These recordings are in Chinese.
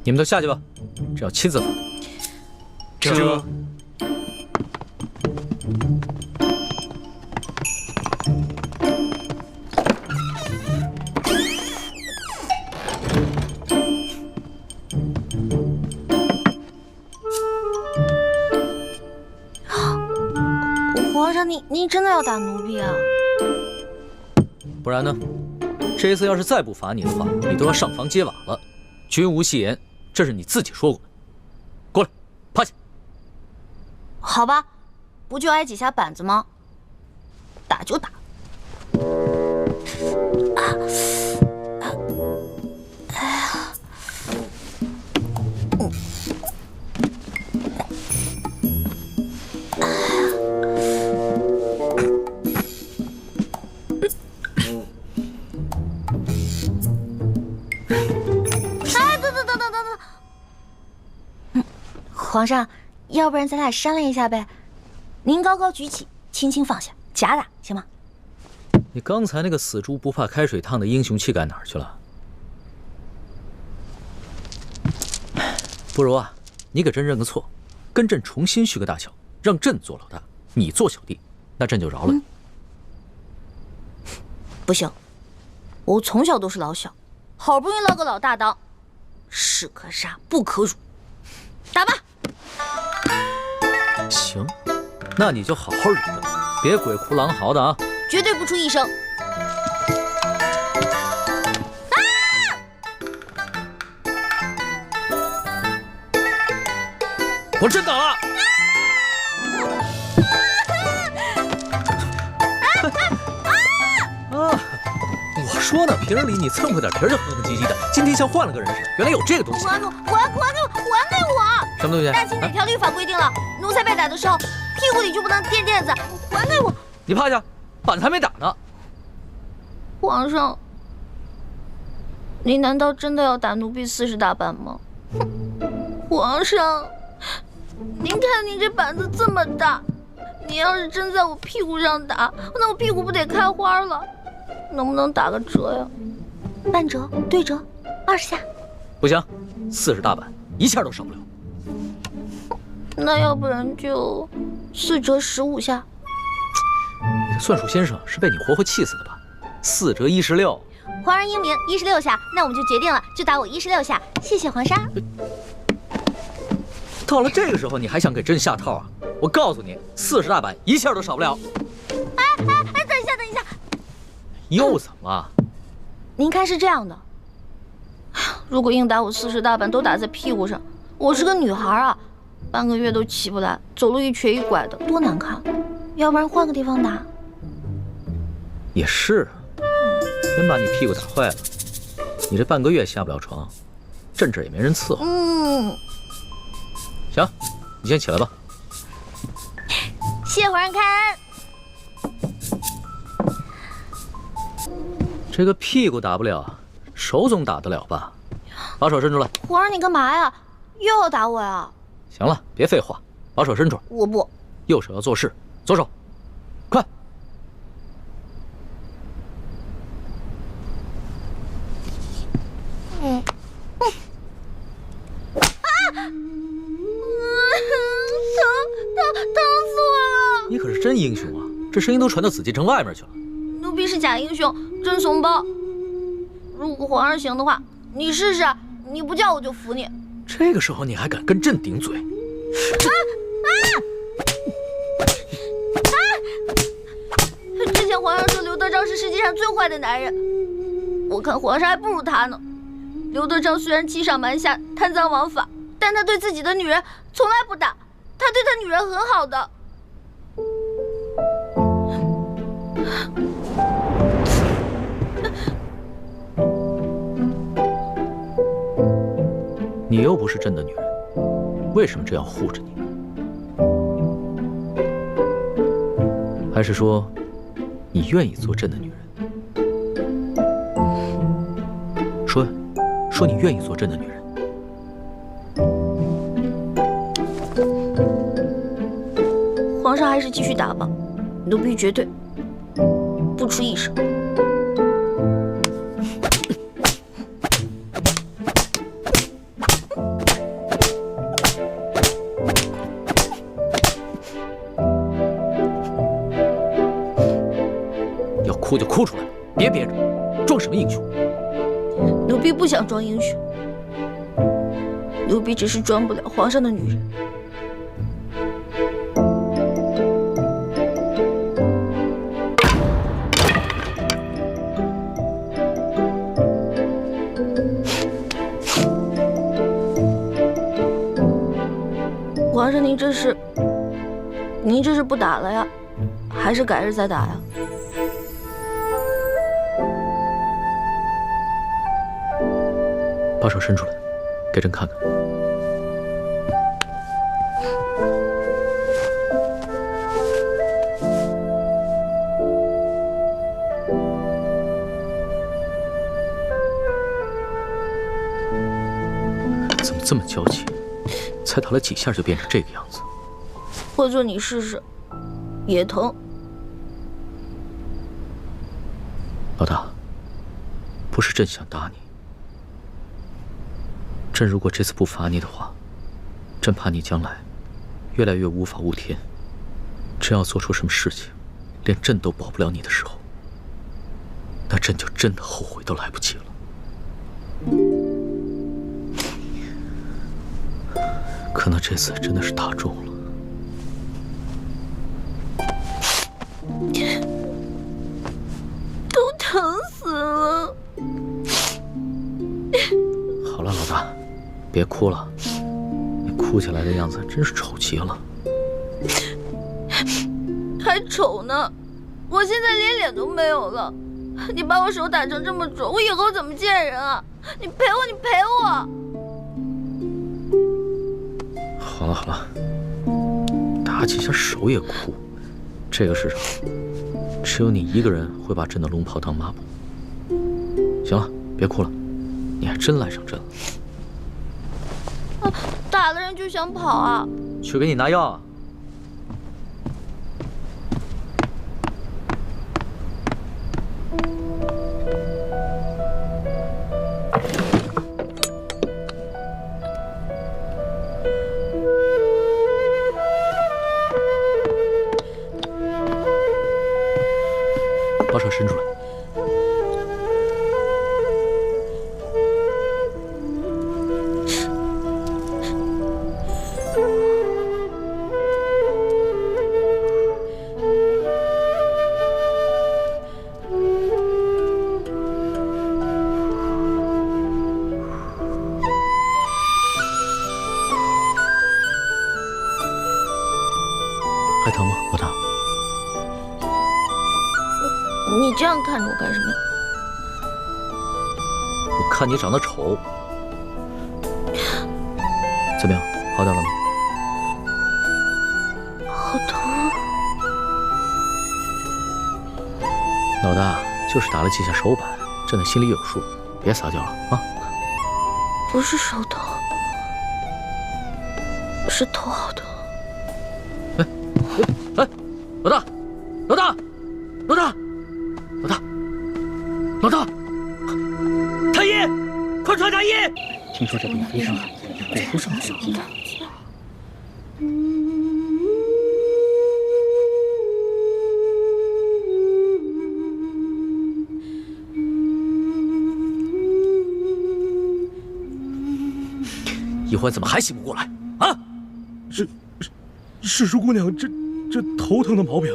你们都下去吧，这要亲自罚。这。皇上，您真的要打奴婢啊？不然呢？这次要是再不罚你的话，你都要上房揭瓦了。君无戏言，这是你自己说过的。过来，趴下。好吧，不就挨几下板子吗？打就打。皇上，要不然咱俩商量一下呗？您高高举起，轻轻放下，假打行吗？你刚才那个死猪不怕开水烫的英雄气概哪儿去了？不如啊，你给朕认个错，跟朕重新续个大小，让朕做老大，你做小弟，那朕就饶了你。不行，我从小都是老小，好不容易捞个老大当，士可杀不可辱。打吧。行，那你就好好忍着，别鬼哭狼嚎的啊！绝对不出一声。我真打了！我说呢，平日里你蹭破点皮就哼哼唧唧的，今天像换了个人似的。原来有这个东西！还给我！还给我！什么东西？大清哪条律法规定了，奴才被打的时候，屁股里就不能垫垫子？还给我！你趴下，板子还没打呢。皇上，您难道真的要打奴婢40大板吗？皇上，您看您这板子这么大，您要是真在我屁股上打，那我屁股不得开花了？能不能打个折呀？半折、对折，20下。不行，40大板一下都少不了。那要不然就4折15下。你的算术先生是被你活活气死的吧？4折16。皇上英明，16下，那我们就决定了，就打我16下。谢谢皇上。到了这个时候，你还想给朕下套啊？我告诉你，40大板一下都少不了。哎，等一下，又怎么了？您看是这样的，如果硬打我40大板都打在屁股上，我是个女孩啊，半个月都起不来，走路一瘸一拐的，多难看。要不然换个地方打。也是，真把你屁股打坏了，你这半个月下不了床，朕这也没人伺候。行，你先起来吧。谢皇上开恩。这个屁股打不了，手总打得了吧？把手伸出来。皇上你干嘛呀？又要打我呀？行了，别废话，把手伸出来。我不。右手要做事，左手，快！疼死我了！你可是真英雄啊，这声音都传到紫禁城外面去了。奴婢是假英雄，真怂包。如果皇上行的话，你试试，你不叫我就服你。这个时候你还敢跟朕顶嘴？之前皇上说刘德昭是世界上最坏的男人，我看皇上还不如他呢。刘德昭虽然欺上瞒下、贪赃枉法，但他对自己的女人从来不打，他对他女人很好的。你又不是朕的女人，为什么这样护着你？还是说，你愿意做朕的女人？说你愿意做朕的女人。皇上还是继续打吧，奴婢绝对不出一声。哭就哭出来，别憋着，装什么英雄？奴婢不想装英雄，奴婢只是装不了皇上的女人。皇上，您这是不打了呀，还是改日再打呀？把手伸出来，给朕看看。怎么这么娇气？才打了几下就变成这个样子。或者你试试，也疼。老大，不是朕想打你，朕如果这次不罚你的话，朕怕你将来越来越无法无天。真要做出什么事情，连朕都保不了你的时候，那朕就真的后悔都来不及了。可能这次真的是打中了。都疼死了。好了，老大，别哭了，你哭起来的样子真是丑极了。还丑呢，我现在连脸都没有了。你把我手打成这么肿，我以后怎么见人啊？你赔我，你赔我！好了好了，打几下手也哭，这个世上只有你一个人会把朕的龙袍当抹布。行了，别哭了，你还真赖上朕了。打了人就想跑啊？去给你拿药啊。把手伸出来。还疼吗，老大？你这样看着我干什么？我看你长得丑。怎么样，好点了吗？好疼啊！老大就是打了几下手板，朕的心里有数，别撒娇了啊！不是手疼，是头好疼。哎，老大，老大，老大，老大，老大，太医，快传太医！听说这个非常罕见，对，不是很少见。一欢怎么还醒不过来啊？世叔姑娘，这头疼的毛病，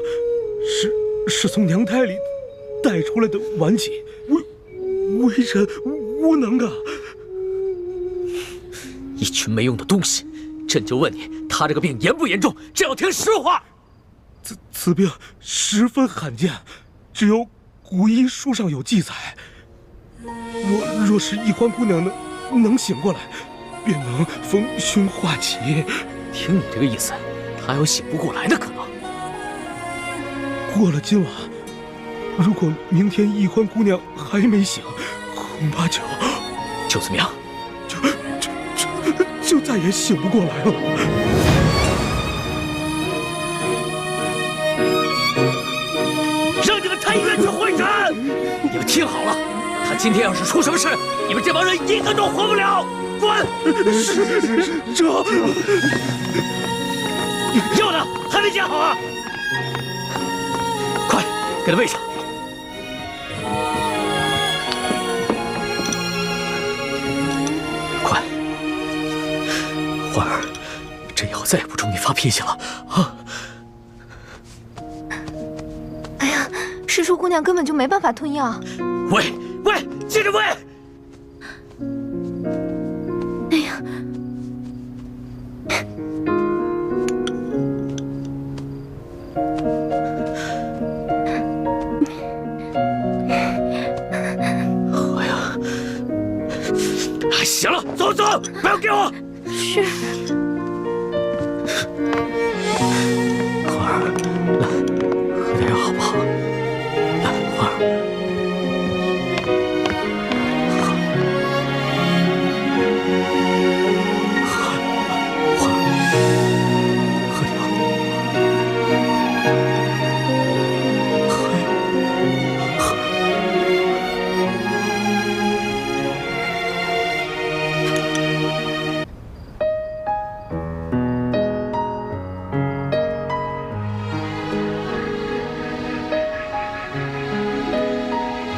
是从娘胎里带出来的顽疾，微臣无能啊！一群没用的东西！朕就问你，他这个病严不严重？朕要听实话。此病十分罕见，只有古医书上有记载。若是一欢姑娘能醒过来，便能逢凶化吉。听你这个意思，他还有醒不过来的可能。过了今晚，如果明天一欢姑娘还没醒，恐怕就怎么样？就再也醒不过来了。让你们太医院去会诊！你们听好了，他今天要是出什么事，你们这帮人一个都活不了！滚！这药呢？还没煎好啊！快，给他喂上。后再也不冲你发脾气了啊！哎呀，师叔姑娘根本就没办法吞药。喂，接着喂！哎呀，喝呀！行了，走，不要给我。是。花儿，来，喝点药好不好？来，花儿，花儿，喝点药，喝。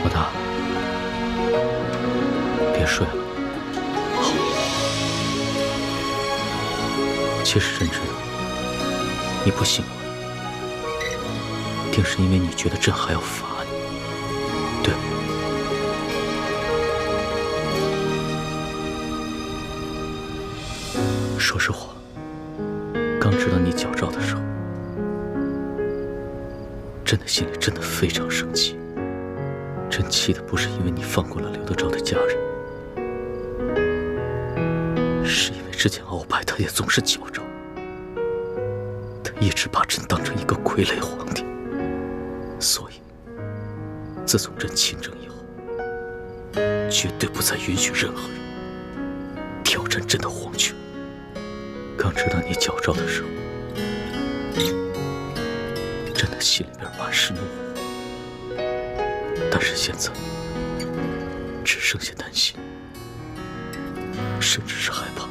老大，别睡了，好。其实朕知道，你不信我，定是因为你觉得朕还要罚你，对吗？说实话，刚知道你矫诏的时候，朕的心里真的非常生气。朕气的不是因为你放过了刘德昭的家人，是因为之前鳌拜他也总是矫诏，他一直把朕当成一个傀儡皇帝，所以自从朕亲政以后，绝对不再允许任何人挑战朕的皇权。刚知道你矫诏的时候，朕的心里边满是怒火。但是现在，只剩下担心，甚至是害怕。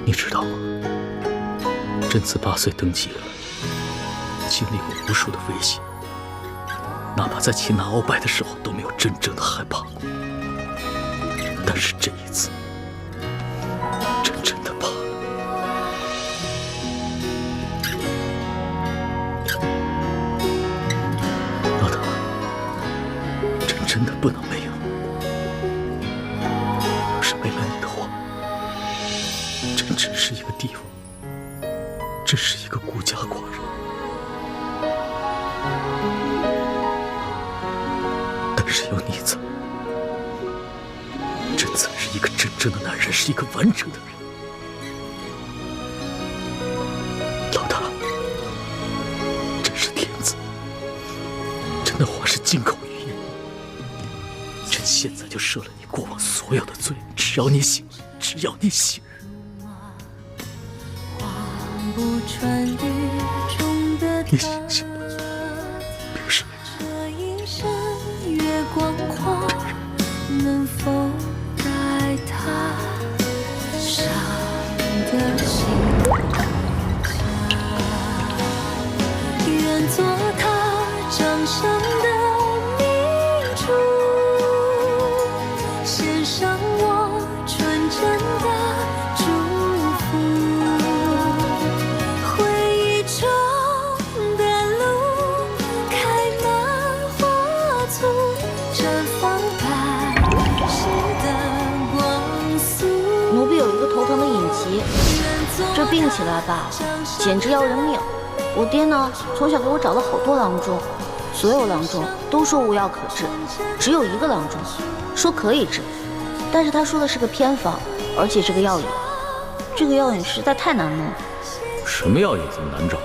你知道吗？朕自8岁登基以来，经历过无数的危险，哪怕在擒拿鳌拜的时候都没有真正的害怕过。但是这一次，朕真的怕了。真的不能没有。要是没了你的话，朕只是一个帝王，只是一个孤家寡人。但是有你在，朕才是一个真正的男人，是一个完整的人。老大，朕是天子，朕的话是金口玉言。现在就赦了你过往所有的罪，只要你醒来，只要你醒。你醒醒，别睡。能否带他伤的心愿做他掌上的明珠，献上我纯真的祝福。回忆中的路开满花簇，绽放百世的光速。奴婢有一个头疼的隐疾，这病起来吧，简直要人命。我爹呢，从小给我找了好多郎中，所有郎中都说无药可治，只有一个郎中说可以治，但是他说的是个偏方，而且这个药引实在太难弄了。什么药引这么难找？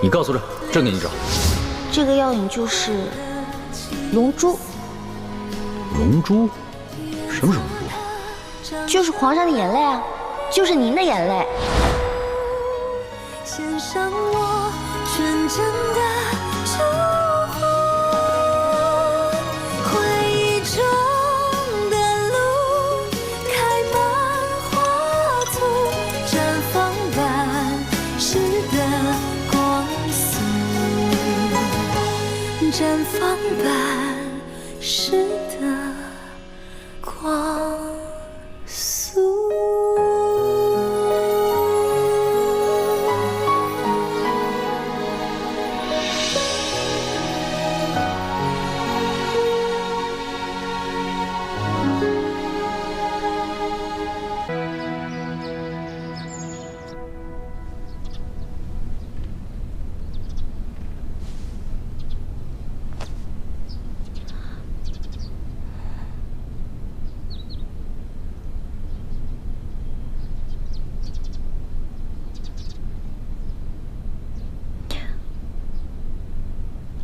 你告诉朕，朕给你找。这个药引就是龙珠。龙珠？什么是龙珠？就是皇上的眼泪啊，就是您的眼泪。献上我纯真的祝福，回忆中的路开满花簇，绽放百世的光速，绽放百世的光速。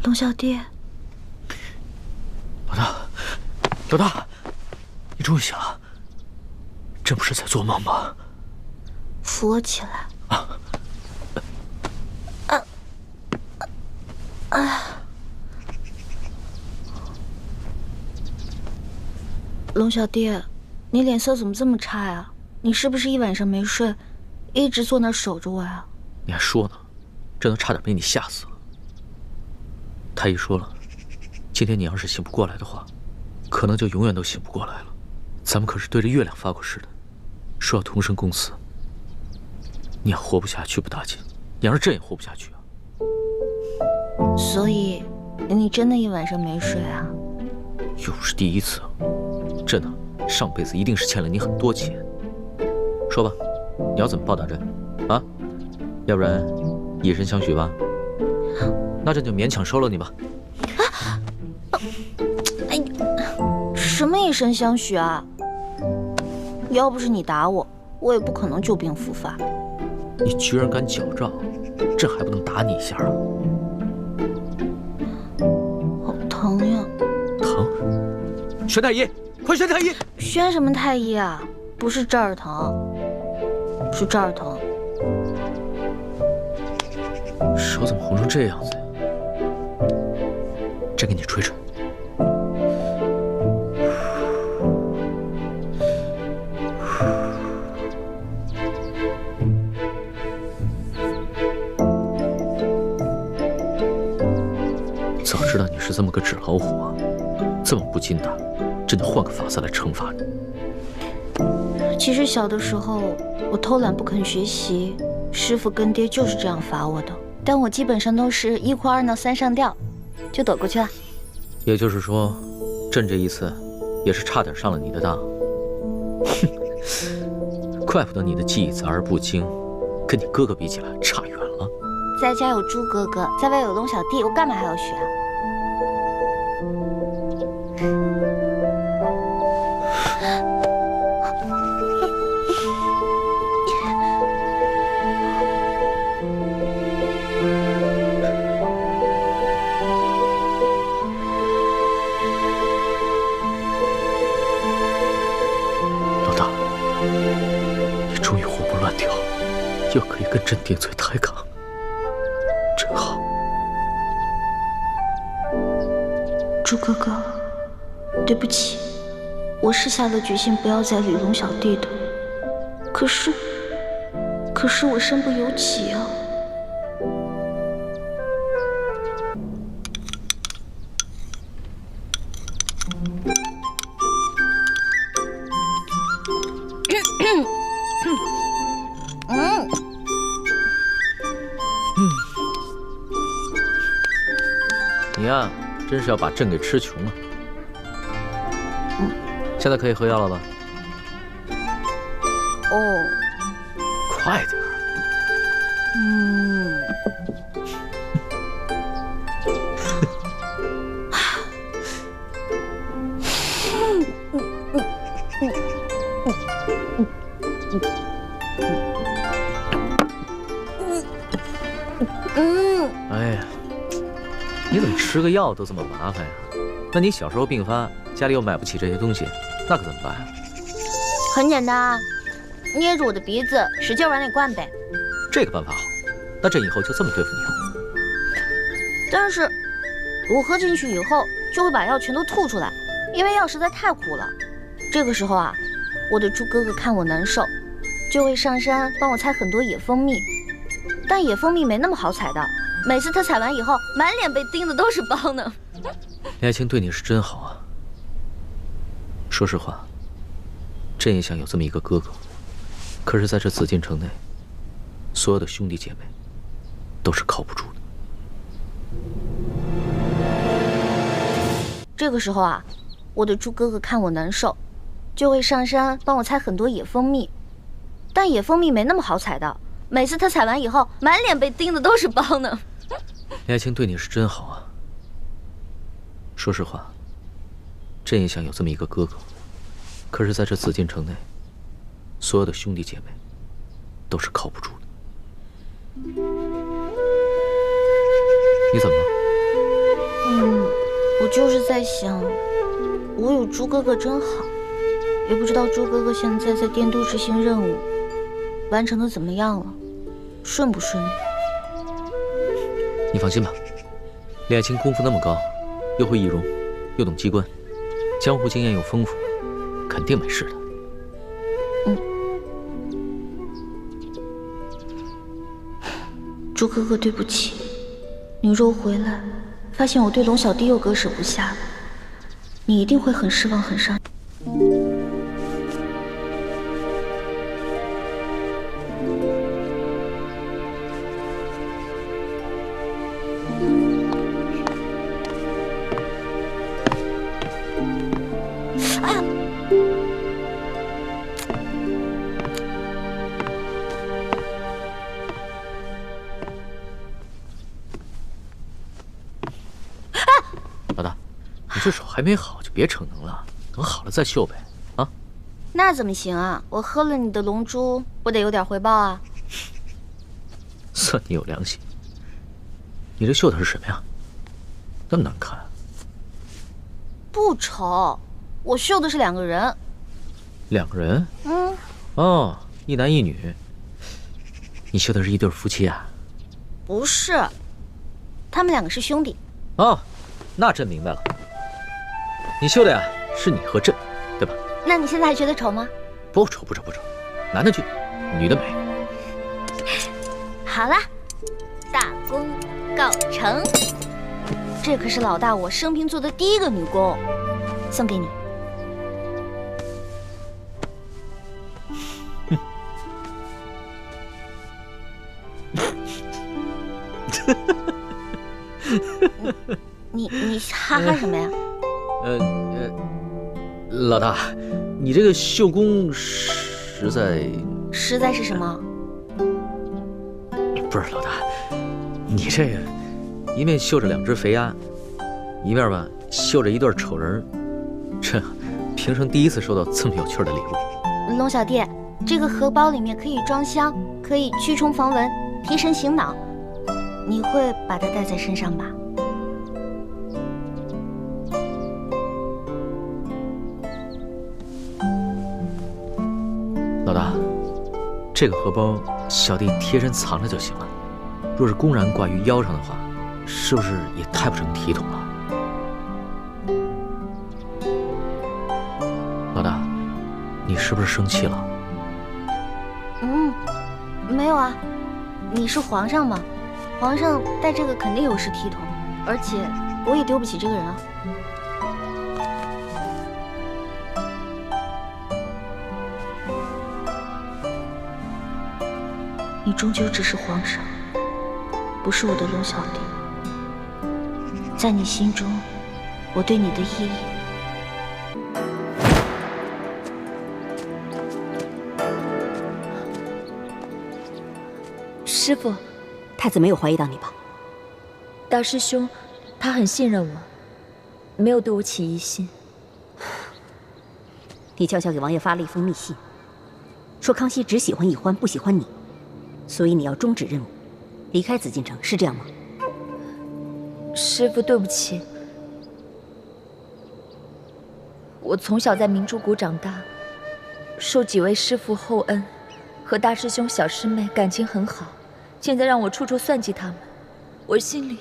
龙小弟，老大，老大，你终于醒了，这不是在做梦吗？扶我起来。龙小弟，你脸色怎么这么差呀？你是不是一晚上没睡，一直坐那儿守着我呀？你还说呢，这都差点被你吓死了。太医说了，今天你要是醒不过来的话，可能就永远都醒不过来了。咱们可是对着月亮发过誓的，说要同生共死。你要活不下去不打紧，你要是朕也活不下去啊。所以，你真的一晚上没睡啊？又不是第一次，朕啊，上辈子一定是欠了你很多钱。说吧，你要怎么报答朕啊？要不然以身相许吧？那朕就勉强收了你吧。哎，什么以身相许啊？要不是你打我，我也不可能旧病复发。你居然敢矫诏，朕还不能打你一下啊？好疼呀！疼？宣太医，快宣太医！宣什么太医啊？不是这儿疼，是这儿疼。手怎么红成这样子呀？朕给你吹吹。早知道你是这么个纸老虎啊，这么不经打，朕就换个法子来惩罚你。其实小的时候我偷懒不肯学习，师傅跟爹就是这样罚我的。但我基本上都是1哭2闹3上吊，就躲过去了。也就是说，朕这一次也是差点上了你的当。哼，怪不得你的记忆杂而不精，跟你哥哥比起来差远了。在家有猪哥哥，在外有龙小弟，我干嘛还要学啊？老大，你终于活蹦乱跳，又可以跟朕顶嘴抬杠，真好。猪哥哥，对不起，我是下了决心不要再理龙小弟的。可是我身不由己啊。你呀，真是要把朕给吃穷了。现在可以喝药了吧？哦，快点儿！哎呀，你怎么吃个药都这么麻烦呀？那你小时候病发，家里又买不起这些东西，那可怎么办呀？很简单啊，捏住我的鼻子，使劲往里灌呗。这个办法好，那朕以后就这么对付你了。但是，我喝进去以后，就会把药全都吐出来，因为药实在太苦了。这个时候啊，我的猪哥哥看我难受，就会上山帮我采很多野蜂蜜。但野蜂蜜没那么好采的，每次他采完以后，满脸被叮的都是包呢。李爱卿对你是真好啊。说实话，朕也想有这么一个哥哥，可是在这紫禁城内，所有的兄弟姐妹都是靠不住的。这个时候啊，我的猪哥哥看我难受，就会上山帮我采很多野蜂蜜。但野蜂蜜没那么好采的，每次他采完以后，满脸被叮的都是包呢。李爱卿对你是真好啊。说实话，朕也想有这么一个哥哥，可是在这紫禁城内，所有的兄弟姐妹都是靠不住的。你怎么了？我就是在想，我有猪哥哥真好，也不知道猪哥哥现在在电都执行任务，完成的怎么样了，顺不顺利？你放心吧，李爱卿功夫那么高，又会易容，又懂机关，江湖经验又丰富，肯定没事的。猪哥哥，对不起，你若回来，发现我对龙小弟又割舍不下，你一定会很失望，很伤。老大，你这手还没好就别逞能了，等好了再秀呗，啊？那怎么行啊？我喝了你的龙珠，我得有点回报啊。算你有良心。你这绣的是什么呀？那么难看。不丑，我绣的是2个人。2个人？哦，一男一女。你绣的是一对夫妻啊？不是，他们2个是兄弟。哦，那朕明白了。你绣的呀，是你和朕，对吧？那你现在还觉得丑吗？不丑，男的俊，女的美。好啦，大功告成。这可是老大我生平做的第1个女工，送给你。你哈哈什么呀？老大，你这个绣工实在是什么？不是老大，你这个一面绣着2只肥鸭，一面吧绣着一对丑人，这平生第一次收到这么有趣的礼物。龙小弟，这个荷包里面可以装香，可以驱虫防蚊，提神醒脑。你会把它带在身上吧？老大，这个荷包小弟贴身藏着就行了。若是公然挂于腰上的话，是不是也太不成体统了？老大，你是不是生气了？没有啊，你是皇上嘛，皇上戴这个肯定有失体统，而且我也丢不起这个人啊。你终究只是皇上，不是我的龙小弟。在你心中，我对你的意义。师傅，太子没有怀疑到你吧？大师兄，他很信任我，没有对我起疑心。你悄悄给王爷发了一封密信，说康熙只喜欢易欢，不喜欢你，所以你要终止任务，离开紫禁城，是这样吗？师傅，对不起，我从小在明珠谷长大，受几位师傅厚恩，和大师兄、小师妹感情很好。现在让我处处算计他们，我心里……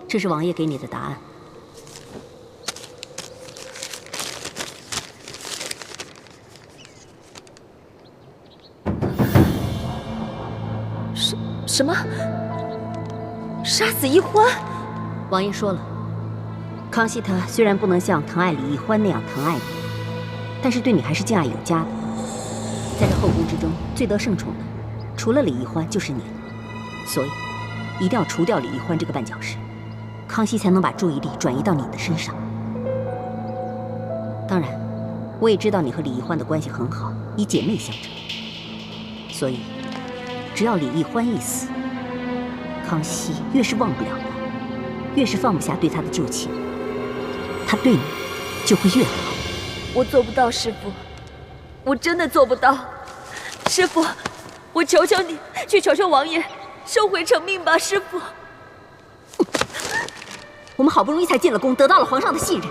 这是王爷给你的答案。什么？杀死易欢？王爷说了，康熙他虽然不能像疼爱李易欢那样疼爱你，但是对你还是敬爱有加的。在这后宫之中，最得圣宠的，除了李易欢就是你了。所以，一定要除掉李易欢这个绊脚石，康熙才能把注意力转移到你的身上。当然，我也知道你和李易欢的关系很好，以姐妹相称。所以，只要李易欢一死，康熙越是忘不了他，越是放不下对他的旧情，他对你就会越好。我做不到，师父，我真的做不到。师父，我求求你，去求求王爷，收回成命吧，师父。我们好不容易才进了宫，得到了皇上的信任，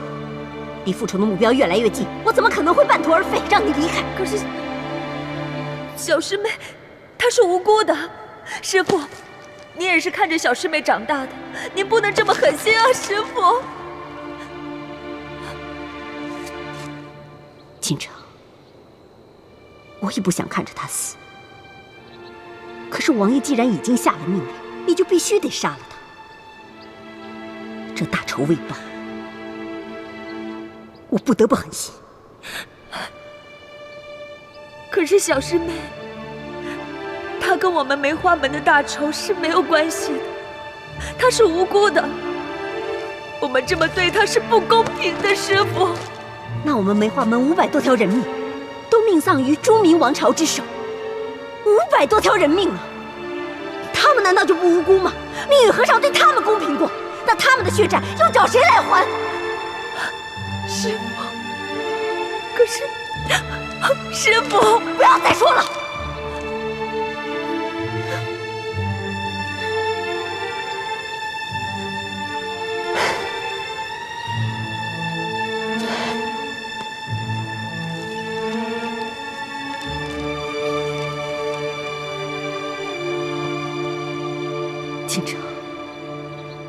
离复仇的目标越来越近，我怎么可能会半途而废，让你离开？可是小师妹，她是无辜的，师父，你也是看着小师妹长大的，您不能这么狠心啊，师父。锦城，我也不想看着他死，可是王爷既然已经下了命令，你就必须得杀了他。这大仇未报，我不得不狠心。可是小师妹，她跟我们梅花门的大仇是没有关系的，她是无辜的，我们这么对她是不公平的，师父。那我们梅花门500多条人命，都命丧于朱明王朝之手，500多条人命啊！他们难道就不无辜吗？命运何尝对他们公平过？那他们的血债又找谁来还？师父，可是，师父，不要再说了。清城，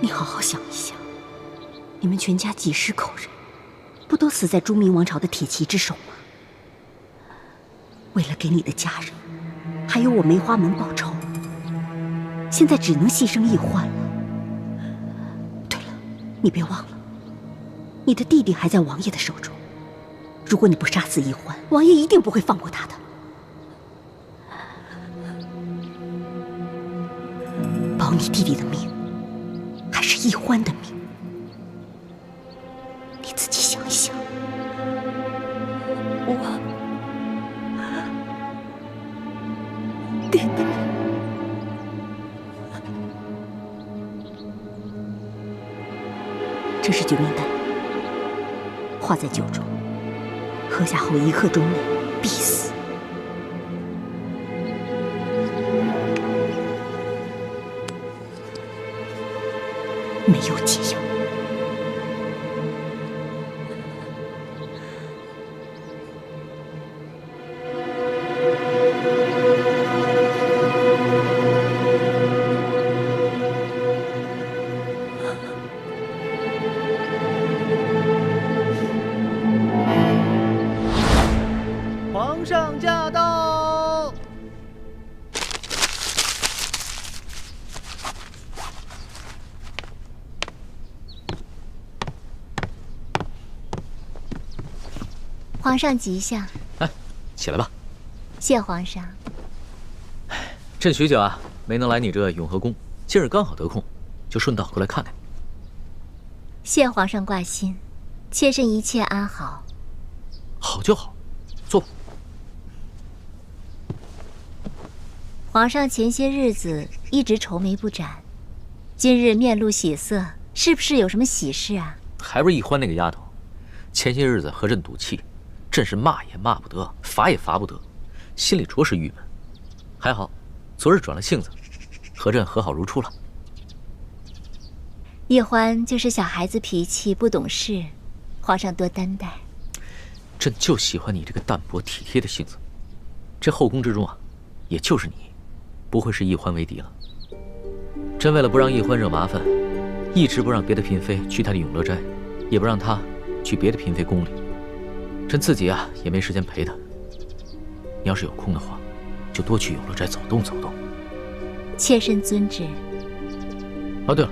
你好好想一想，你们全家几十口人，不都死在朱明王朝的铁骑之手吗？为了给你的家人，还有我梅花门报仇，现在只能牺牲一欢了。对了，你别忘了，你的弟弟还在王爷的手中，如果你不杀死一欢，王爷一定不会放过他的。保你弟弟的命，还是一欢的命？你自己想一想。弟弟，这是救命丹，化在酒中，喝下后1刻钟内必死。没有解药。皇上驾到！皇上吉祥。哎，起来吧。谢皇上。朕许久啊，没能来你这永和宫，今日刚好得空，就顺道过来看看。谢皇上挂心，妾身一切安好。好就好，坐吧。皇上前些日子一直愁眉不展，今日面露喜色，是不是有什么喜事啊？还不是一欢那个丫头，前些日子和朕赌气，朕是骂也骂不得，罚也罚不得，心里着实郁闷。还好，昨日转了性子，和朕和好如初了。一欢就是小孩子脾气，不懂事，皇上多担待。朕就喜欢你这个淡泊体贴的性子。这后宫之中啊，也就是你，不会是一欢为敌了。朕为了不让一欢惹麻烦，一直不让别的嫔妃去她的永乐斋，也不让她去别的嫔妃宫里。朕自己啊，也没时间陪她。你要是有空的话，就多去永乐斋走动走动。妾身遵旨。哦，对了，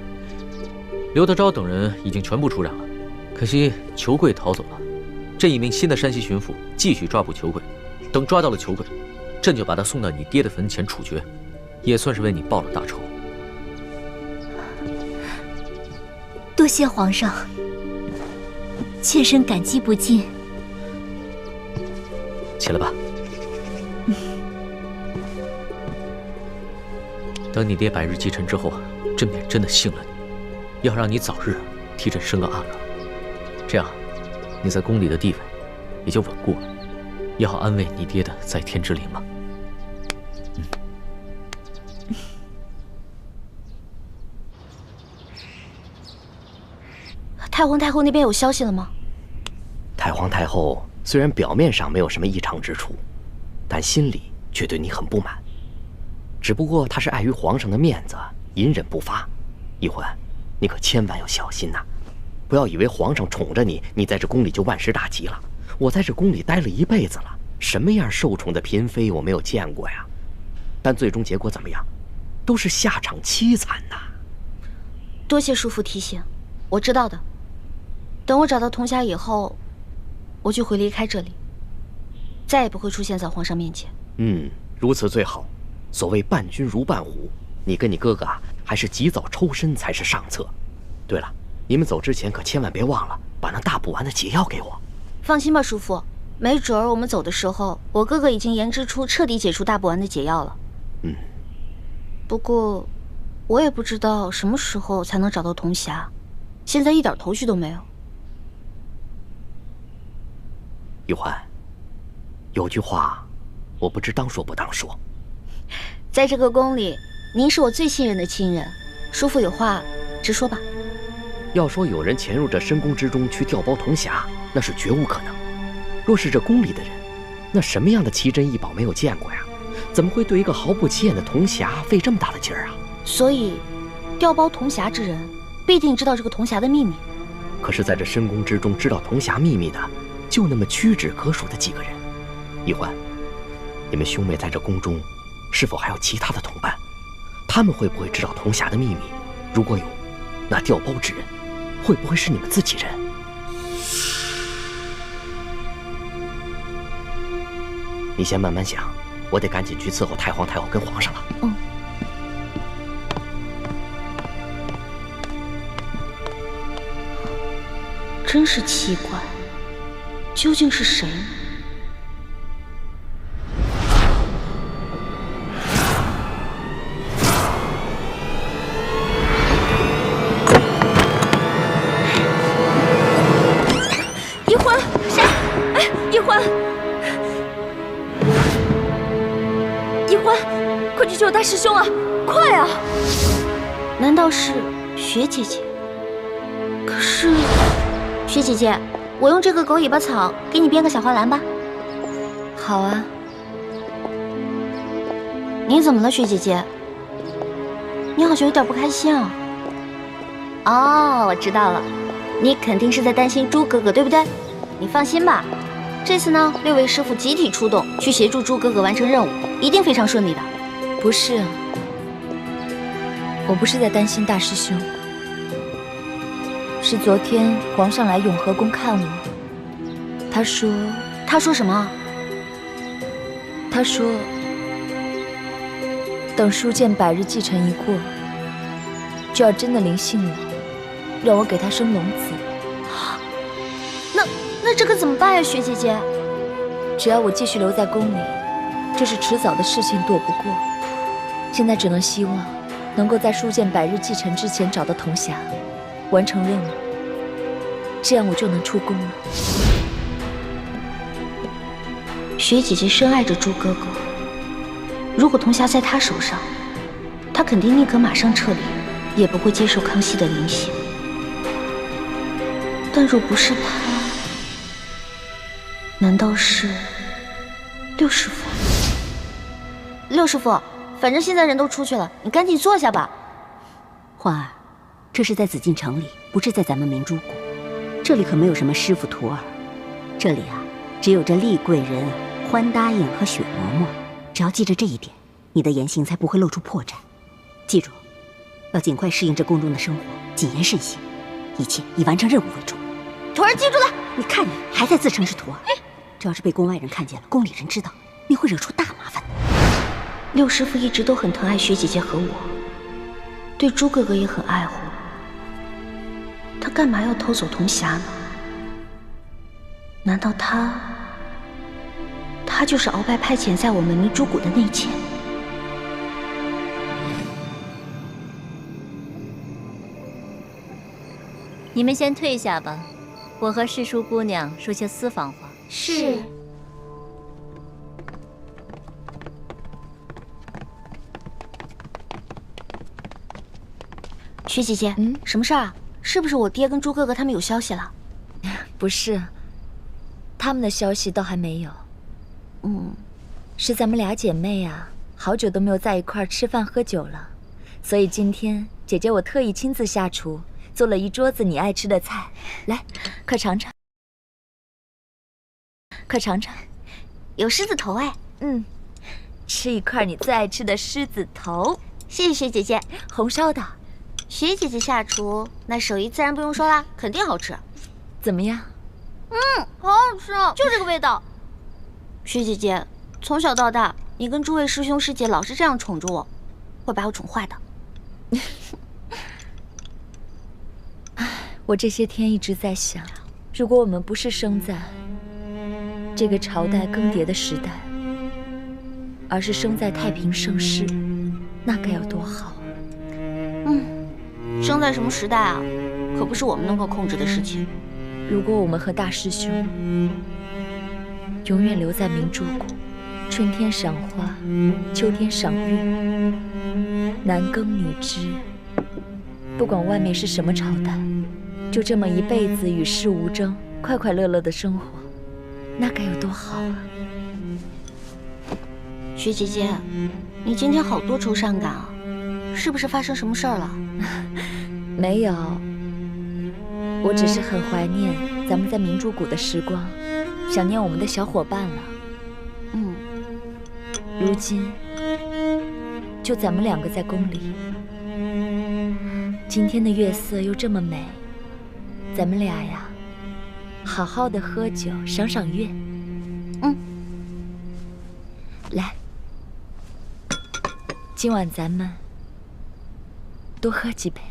刘德昭等人已经全部出斩了，可惜裘贵逃走了。朕一名新的山西巡抚继续抓捕裘贵，等抓到了裘贵，朕就把他送到你爹的坟前处决，也算是为你报了大仇。多谢皇上，妾身感激不尽。起来吧。等你爹百日继辰之后啊，朕便真的信了你，要让你早日替朕升个阿哥，这样你在宫里的地位也就稳固了，也好安慰你爹的在天之灵嘛。太皇太后那边有消息了吗？太皇太后虽然表面上没有什么异常之处，但心里却对你很不满。只不过她是碍于皇上的面子，隐忍不发。一欢，你可千万要小心呐！不要以为皇上宠着你，你在这宫里就万事大吉了。我在这宫里待了一辈子了，什么样受宠的嫔妃我没有见过呀？但最终结果怎么样，都是下场凄惨呐。多谢叔父提醒，我知道的。等我找到铜匣以后，我就会离开这里，再也不会出现在皇上面前。如此最好。所谓伴君如伴虎，你跟你哥哥还是及早抽身才是上策。对了，你们走之前可千万别忘了把那大补丸的解药给我。放心吧，叔父，没准儿我们走的时候，我哥哥已经研制出彻底解除大补丸的解药了。不过，我也不知道什么时候才能找到铜匣，现在一点头绪都没有。玉环，有句话，我不知当说不当说。在这个宫里，您是我最信任的亲人，叔父有话直说吧。要说有人潜入这深宫之中去调包铜匣，那是绝无可能。若是这宫里的人，那什么样的奇珍异宝没有见过呀？怎么会对一个毫不起眼的铜匣费这么大的劲儿啊？所以，调包铜匣之人必定知道这个铜匣的秘密。可是，在这深宫之中知道铜匣秘密的，就那么屈指可数的几个人。一欢，你们兄妹在这宫中，是否还有其他的同伴？他们会不会知道铜匣的秘密？如果有，那调包之人会不会是你们自己人？你先慢慢想，我得赶紧去伺候太皇太后跟皇上了。真是奇怪，究竟是谁呢？一欢，谁？哎，一欢，一欢，快去救大师兄啊！快啊！难道是雪姐姐？可是。雪姐姐，我用这个狗尾巴草给你编个小花篮吧。好啊。你怎么了，雪姐姐？你好像有点不开心啊。哦，我知道了，你肯定是在担心猪哥哥，对不对？你放心吧，这次呢，6位师傅集体出动去协助猪哥哥完成任务，一定非常顺利的。不是，我不是在担心大师兄。是昨天皇上来永和宫看我，他说什么？他说等书剑100日继承一过，就要真的临幸我，让我给他生龙子。那这可怎么办呀，雪姐姐？只要我继续留在宫里，这是迟早的事情，躲不过。现在只能希望能够在书剑100日继承之前找到铜匣，完成任务，这样我就能出宫了。雪姐姐深爱着猪哥哥，如果铜匣在她手上，她肯定宁可马上撤离，也不会接受康熙的临幸。但若不是她，难道是六师傅？六师傅，反正现在人都出去了，你赶紧坐下吧。欢儿，这是在紫禁城里，不是在咱们明珠谷。这里可没有什么师傅徒儿，这里啊，只有这厉贵人、欢答应和雪嬷嬷。只要记着这一点，你的言行才不会露出破绽。记住，要尽快适应这宫中的生活，谨言慎行，一切以完成任务为主。徒儿记住了。你看你还在自称是徒儿，这要是被宫外人看见了，宫里人知道，你会惹出大麻烦的。六师傅一直都很疼爱雪姐姐和我，对猪哥哥也很爱护。他干嘛要偷走铜匣呢？难道他就是鳌拜派遣在我们明珠谷的内奸？你们先退下吧，我和世淑姑娘说些私房话。是。雪姐姐，什么事儿啊？是不是我爹跟朱哥哥他们有消息了？不是，他们的消息倒还没有。是咱们俩姐妹啊，好久都没有在一块儿吃饭喝酒了，所以今天姐姐我特意亲自下厨，做了一桌子你爱吃的菜，来，快尝尝，快尝尝，有狮子头哎。吃一块你最爱吃的狮子头。谢谢薛姐姐，红烧的。薛姐姐下厨，那手艺自然不用说啦，肯定好吃。怎么样？好好吃啊，就这个味道。薛姐姐，从小到大，你跟诸位师兄师姐老是这样宠着我，会把我宠坏的。我这些天一直在想，如果我们不是生在这个朝代更迭的时代，而是生在太平盛世，那该有多好啊！生在什么时代啊，可不是我们能够控制的事情。如果我们和大师兄永远留在明珠谷，春天赏花，秋天赏月，男耕女织，不管外面是什么朝代，就这么一辈子与世无争，快快乐乐的生活，那该有多好啊！薛姐姐，你今天好多愁善感啊，是不是发生什么事儿了？没有，我只是很怀念咱们在明珠谷的时光，想念我们的小伙伴了。如今就咱们两个在宫里，今天的月色又这么美，咱们俩呀，好好的喝酒，赏赏月。来，今晚咱们多喝几杯。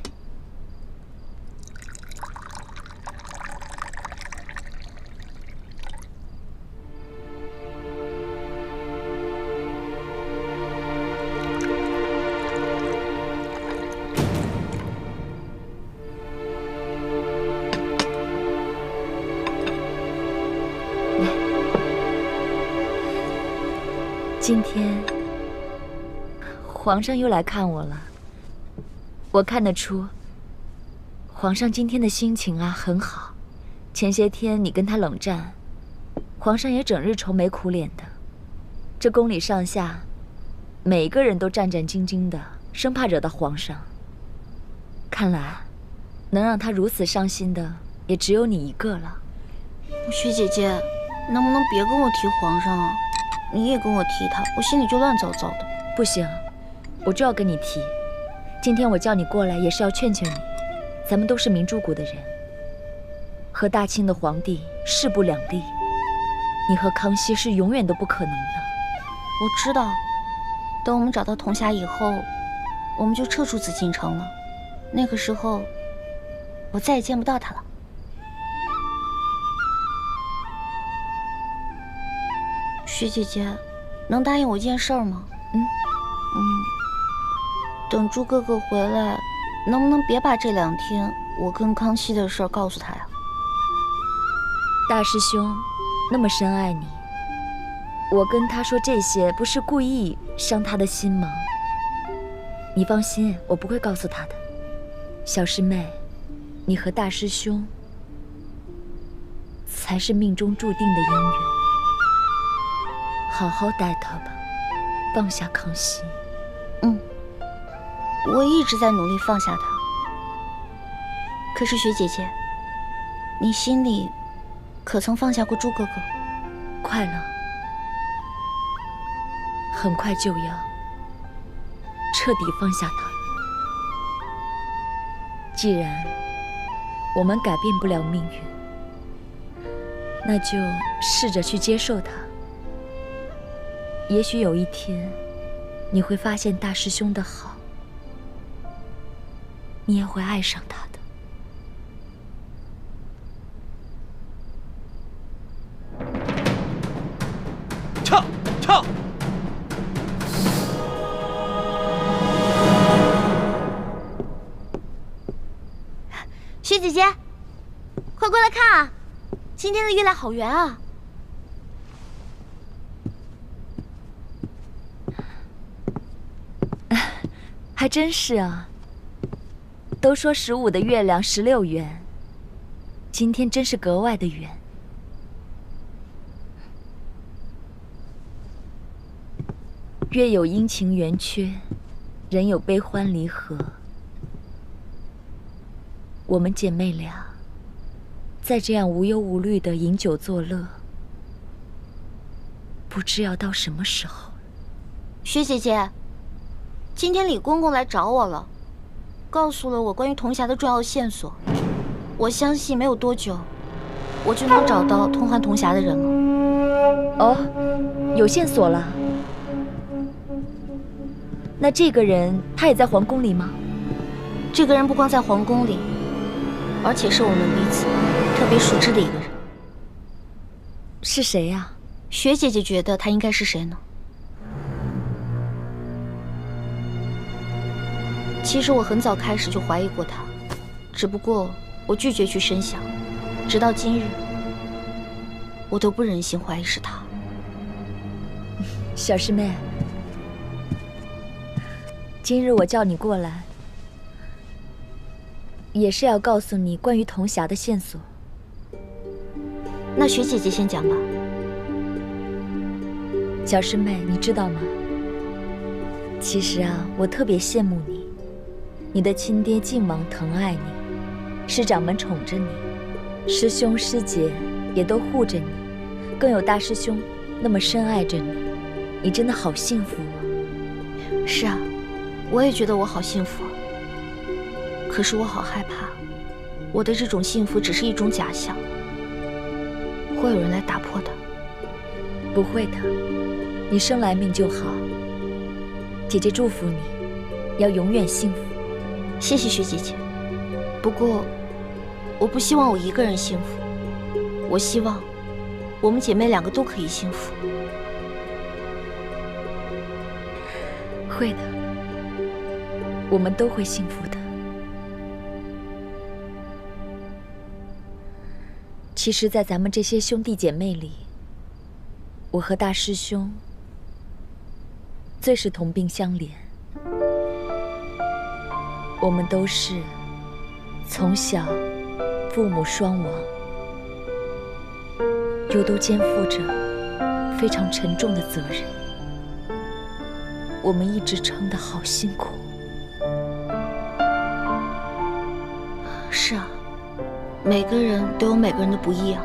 今天皇上又来看我了，我看得出皇上今天的心情啊很好。前些天你跟他冷战，皇上也整日愁眉苦脸的。这宫里上下每个人都战战兢兢的，生怕惹到皇上。看来能让他如此伤心的也只有你一个了。薛姐姐，能不能别跟我提皇上啊？你也跟我提他，我心里就乱糟糟的。不行，我就要跟你提。今天我叫你过来，也是要劝劝你。咱们都是明珠谷的人，和大清的皇帝势不两立，你和康熙是永远都不可能的。我知道，等我们找到铜匣以后，我们就撤出紫禁城了。那个时候，我再也见不到他了。薛姐姐，能答应我一件事儿吗？等朱哥哥回来，能不能别把这2天我跟康熙的事儿告诉他呀？大师兄那么深爱你，我跟他说这些不是故意伤他的心吗？你放心，我不会告诉他的。小师妹，你和大师兄才是命中注定的姻缘。好好待他吧，放下康熙。我一直在努力放下他。可是薛姐姐，你心里可曾放下过朱哥哥？快了，很快就要彻底放下他。既然我们改变不了命运，那就试着去接受它。也许有一天，你会发现大师兄的好，你也会爱上他的。跳！薛姐姐，快过来看啊！今天的月亮好圆啊！还真是啊。都说15的月亮16圆，今天真是格外的圆。月有阴晴圆缺，人有悲欢离合。我们姐妹俩，再这样无忧无虑的饮酒作乐，不知要到什么时候。薛姐姐，今天李公公来找我了，告诉了我关于铜匣的重要线索。我相信没有多久，我就能找到偷换铜匣的人了。哦，有线索了。那这个人他也在皇宫里吗？这个人不光在皇宫里，而且是我们彼此特别熟知的一个人。是谁呀？薛姐姐觉得他应该是谁呢？其实我很早开始就怀疑过他，只不过我拒绝去深想，直到今日，我都不忍心怀疑是他。小师妹，今日我叫你过来，也是要告诉你关于铜匣的线索。那薛姐姐先讲吧。小师妹，你知道吗？其实啊，我特别羡慕你，你的亲爹靖王疼爱你，师长们宠着你，师兄师姐也都护着你，更有大师兄那么深爱着你，你真的好幸福啊！是啊，我也觉得我好幸福啊。可是我好害怕，我的这种幸福只是一种假象，会有人来打破它。不会的，你生来命就好。姐姐祝福你，要永远幸福。谢谢薛姐姐。不过，我不希望我一个人幸福，我希望我们姐妹两个都可以幸福。会的，我们都会幸福的。其实，在咱们这些兄弟姐妹里，我和大师兄最是同病相怜。我们都是从小父母双亡，又都肩负着非常沉重的责任。我们一直撑得好辛苦。是啊，每个人都有每个人的不易啊。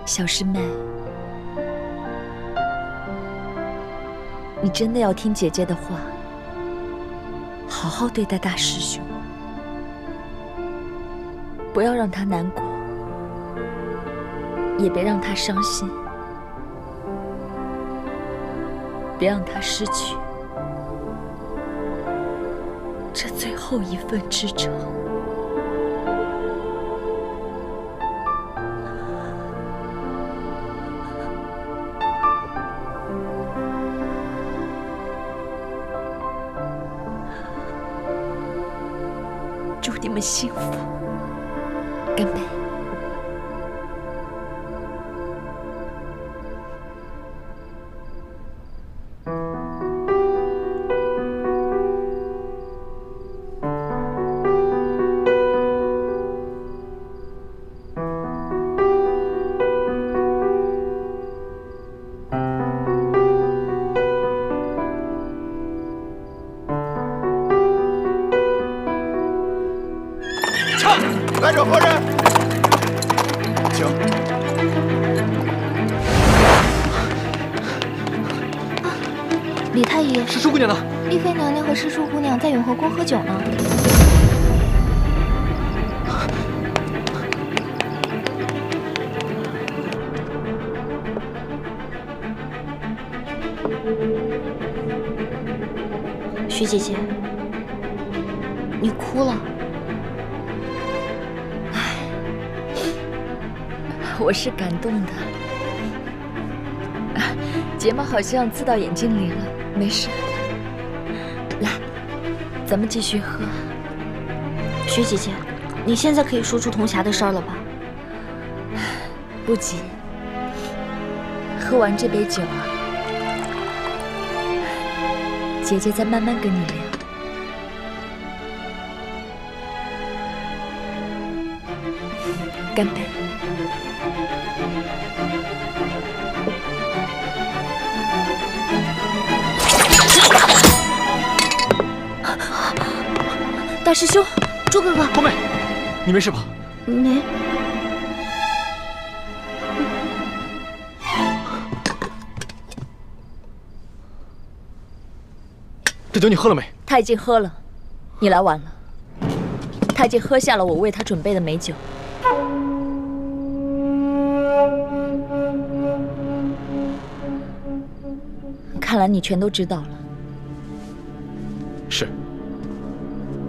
小师妹，你真的要听姐姐的话，好好对待大师兄，不要让他难过，也别让他伤心，别让他失去这最后一份支撑。祝你们幸福！干杯！来者何人？请。李太医，师叔姑娘呢？丽妃娘娘和师叔姑娘在永和宫喝酒呢。徐姐姐，你哭了。我是感动的，睫毛好像刺到眼睛里了，没事。来，咱们继续喝。徐姐姐，你现在可以说出铜匣的事儿了吧？不急，喝完这杯酒啊，姐姐再慢慢跟你聊。干杯！大师兄，朱哥哥，红梅，你没事吧？没。这酒你喝了没？他已经喝了，你来晚了。他已经喝下了我为他准备的美酒。看来你全都知道了。是，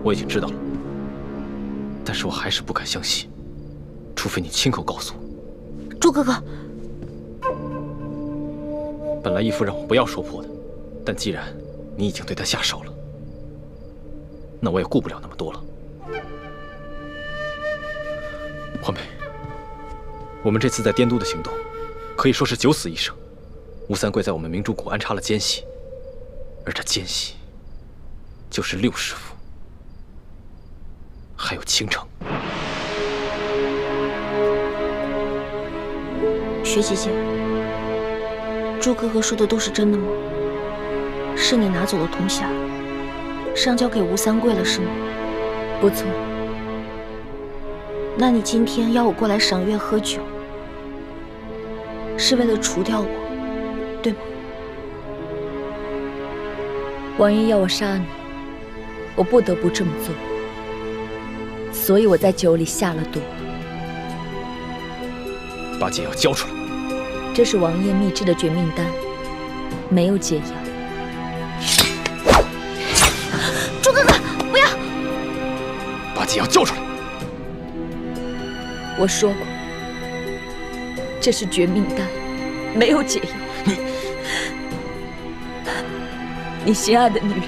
我已经知道了，但是我还是不敢相信，除非你亲口告诉我。朱哥哥，本来义父让我不要说破的，但既然你已经对他下手了，那我也顾不了那么多了。环梅，我们这次在滇都的行动，可以说是九死一生。吴三桂在我们明珠谷安插了奸细，而这奸细就是六师傅，还有倾城。雪姐姐，朱哥哥说的都是真的吗？是你拿走了铜匣，上交给吴三桂了，是吗？不错。那你今天邀我过来赏月喝酒，是为了除掉我，对吗？王爷要我杀你，我不得不这么做，所以我在酒里下了毒。把解药交出来！这是王爷秘制的绝命丹，没有解药。朱哥哥，不要！把解药交出来！我说过，这是绝命丹，没有解药。你心爱的女人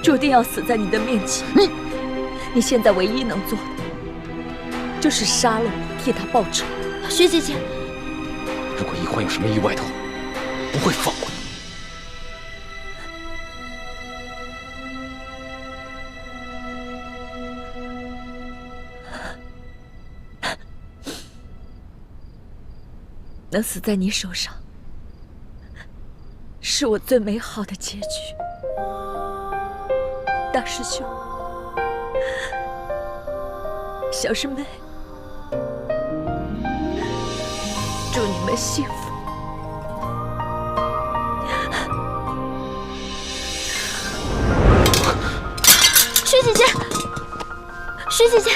注定要死在你的面前。你现在唯一能做的，就是杀了我，替她报仇。雪姐姐，如果易欢有什么意外的话，不会放过你。能死在你手上，是我最美好的结局。大师兄，小师妹，祝你们幸福。雪姐姐，雪姐姐，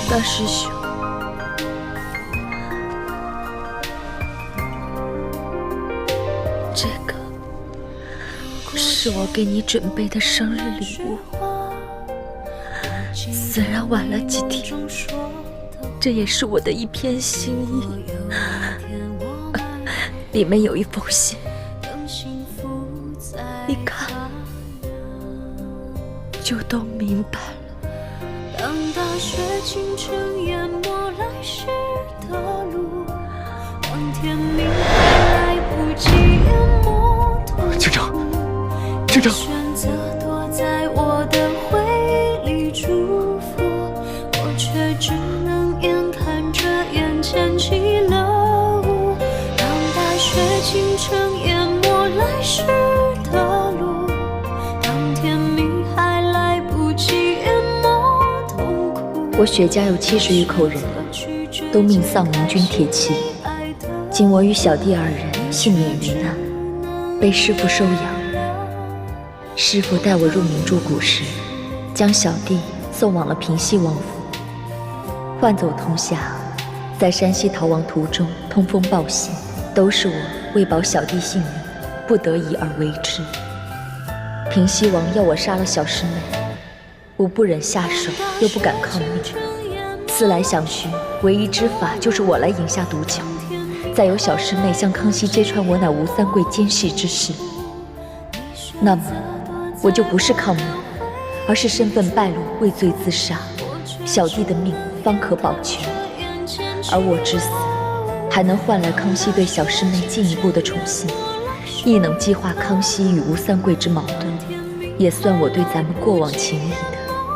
大师兄，这个是我给你准备的生日礼物，虽然晚了几天，这也是我的一片心意。里面有一封信，你看，就都明白了。当大雪倾城淹没来时的路，当天明还来不及淹没痛苦，倾城，倾城，选择躲在我的回忆里祝福，我却只能眼看着眼前起了雾。当大雪倾城淹没来时的路，当天明还来不及淹没痛苦。我雪家有70余口人，都命丧明军铁骑。仅我与小弟2人幸免于难，被师父收养。师父带我入明珠谷时，将小弟送往了平西王府，换走铜匣，在山西逃亡途中通风报信，都是我为保小弟性命，不得已而为之。平西王要我杀了小师妹，我不忍下手，又不敢抗命。思来想去，唯一之法就是我来饮下毒酒，再由小师妹向康熙揭穿我乃吴三桂奸细之事。那么，我就不是抗命，而是身份败露，畏罪自杀，小弟的命方可保全。而我之死，还能换来康熙对小师妹进一步的宠幸，亦能激化康熙与吴三桂之矛盾，也算我对咱们过往情谊的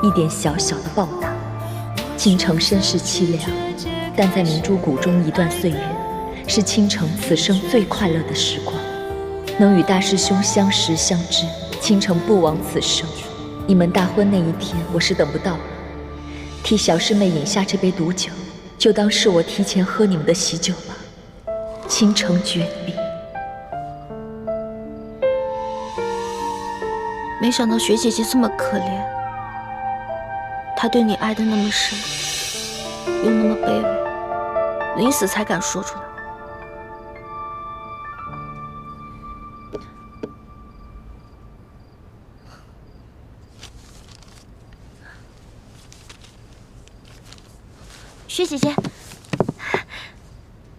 一点小小的报答。倾城身世凄凉，但在明珠谷中一段岁月，是倾城此生最快乐的时光。能与大师兄相识相知，倾城不枉此生。你们大婚那一天，我是等不到了。替小师妹饮下这杯毒酒，就当是我提前喝你们的喜酒吧。倾城绝笔。没想到雪姐姐这么可怜，她对你爱的那么深，又那么卑微，临死才敢说出来。雪姐姐，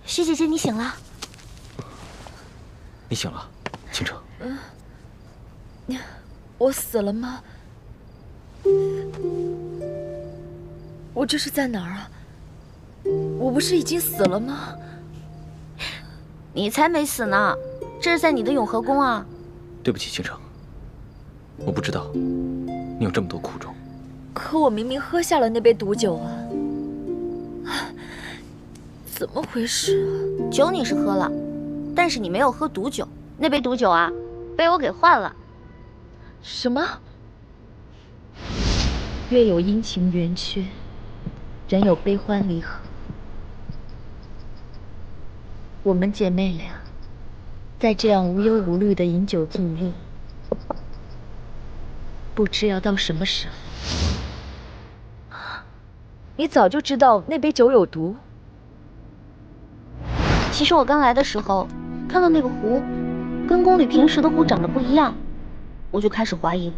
雪姐姐，你醒了？你醒了，倾城。我死了吗？我这是在哪儿啊？我不是已经死了吗？你才没死呢，这是在你的永和宫啊。对不起，倾城，我不知道你有这么多苦衷。可我明明喝下了那杯毒酒啊！怎么回事啊？酒你是喝了，但是你没有喝毒酒。那杯毒酒啊，被我给换了。什么？月有阴晴圆缺，人有悲欢离合。我们姐妹俩，在这样无忧无虑的饮酒作乐，不知要到什么时候。你早就知道那杯酒有毒？其实我刚来的时候，看到那个壶，跟宫里平时的壶长得不一样，我就开始怀疑。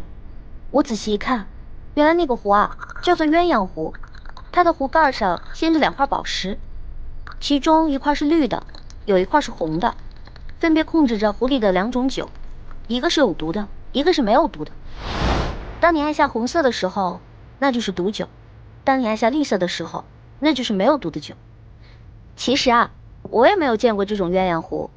我仔细一看，原来那个壶啊，叫做鸳鸯壶，它的壶盖上镶着2块宝石，其中一块是绿的，有一块是红的，分别控制着壶里的2种酒，一个是有毒的，一个是没有毒的。当你按下红色的时候，那就是毒酒；当你按下绿色的时候，那就是没有毒的酒。其实啊，我也没有见过这种鸳鸯壶，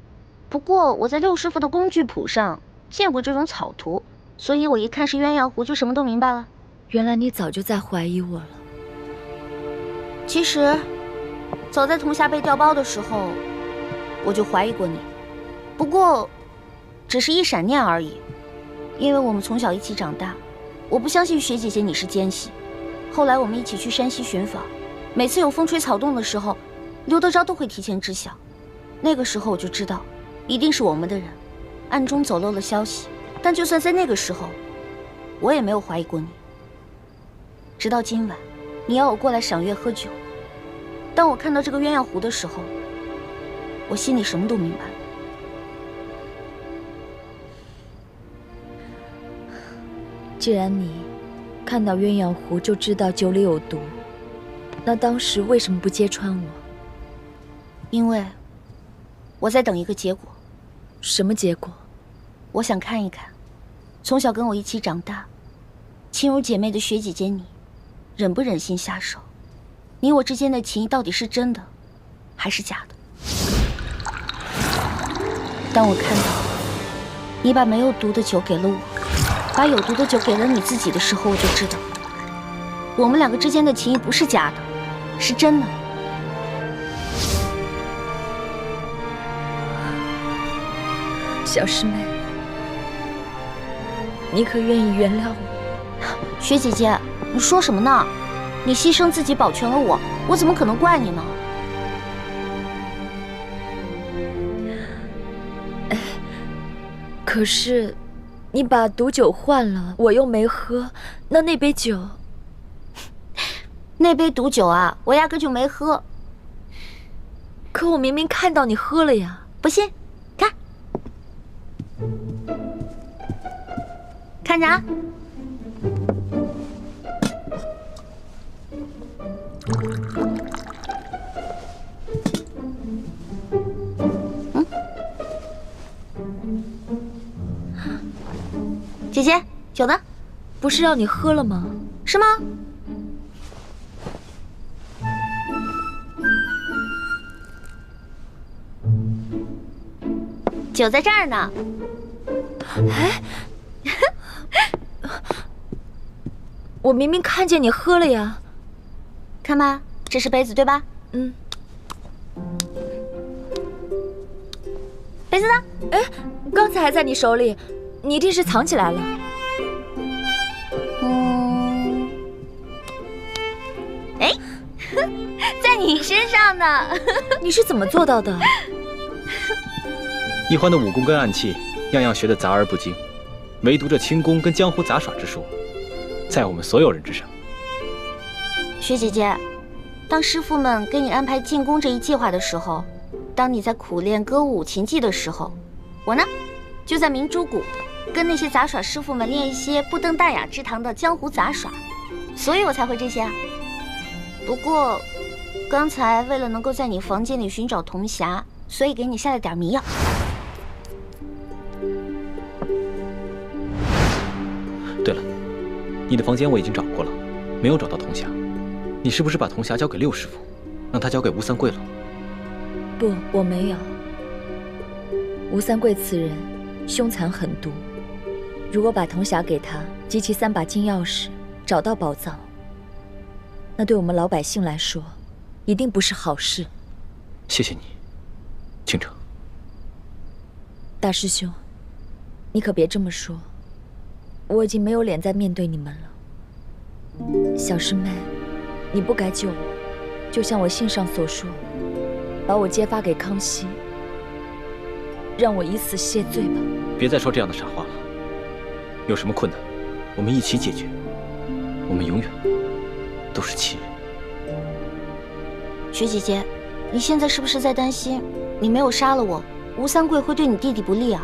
不过我在六师傅的工具谱上见过这种草图，所以我一看是鸳鸯壶就什么都明白了。原来你早就在怀疑我了。其实，早在童霞被调包的时候，我就怀疑过你，不过只是一闪念而已。因为我们从小一起长大，我不相信雪姐姐你是奸细。后来我们一起去山西寻访，每次有风吹草动的时候，刘德昭都会提前知晓。那个时候我就知道，一定是我们的人暗中走漏了消息。但就算在那个时候，我也没有怀疑过你。直到今晚，你要我过来赏月喝酒，当我看到这个鸳鸯壶的时候，我心里什么都明白了。既然你看到鸳鸯壶就知道酒里有毒，那当时为什么不揭穿我？因为我在等一个结果。什么结果？我想看一看，从小跟我一起长大，亲如姐妹的雪姐姐你，忍不忍心下手？你我之间的情谊到底是真的，还是假的？当我看到你把没有毒的酒给了我，把有毒的酒给了你自己的时候，我就知道，我们2个之间的情谊不是假的，是真的。小师妹，你可愿意原谅我？雪姐姐，你说什么呢？你牺牲自己保全了我，我怎么可能怪你呢？可是，你把毒酒换了，我又没喝，那杯酒，那杯毒酒啊，我压根就没喝。可我明明看到你喝了呀！不信，看，看着啊。姐姐，酒呢？不是让你喝了吗？是吗？酒在这儿呢。哎，我明明看见你喝了呀。看吧，这是杯子对吧？嗯。杯子呢？哎，刚才还在你手里，你一定是藏起来了。哎，在你身上呢。你是怎么做到的？一欢的武功跟暗器，样样学得杂而不精，唯独这轻功跟江湖杂耍之术，在我们所有人之上。薛姐姐，当师傅们给你安排进宫这一计划的时候，当你在苦练歌舞琴技的时候，我呢，就在明珠谷跟那些杂耍师傅们练一些不登大雅之堂的江湖杂耍，所以我才会这些啊。不过，刚才为了能够在你房间里寻找铜匣，所以给你下了点迷药。对了，你的房间我已经找过了，没有找到铜匣。你是不是把铜匣交给六师傅，让他交给吴三桂了？不，我没有。吴三桂此人凶残狠毒，如果把铜匣给他及其3把金钥匙，找到宝藏，那对我们老百姓来说，一定不是好事。谢谢你，倾城。大师兄，你可别这么说，我已经没有脸再面对你们了。小师妹，你不该救我，就像我信上所说，把我揭发给康熙，让我以死谢罪吧。别再说这样的傻话了。有什么困难，我们一起解决。我们永远都是亲人。薛姐姐，你现在是不是在担心，你没有杀了我，吴三桂会对你弟弟不利啊？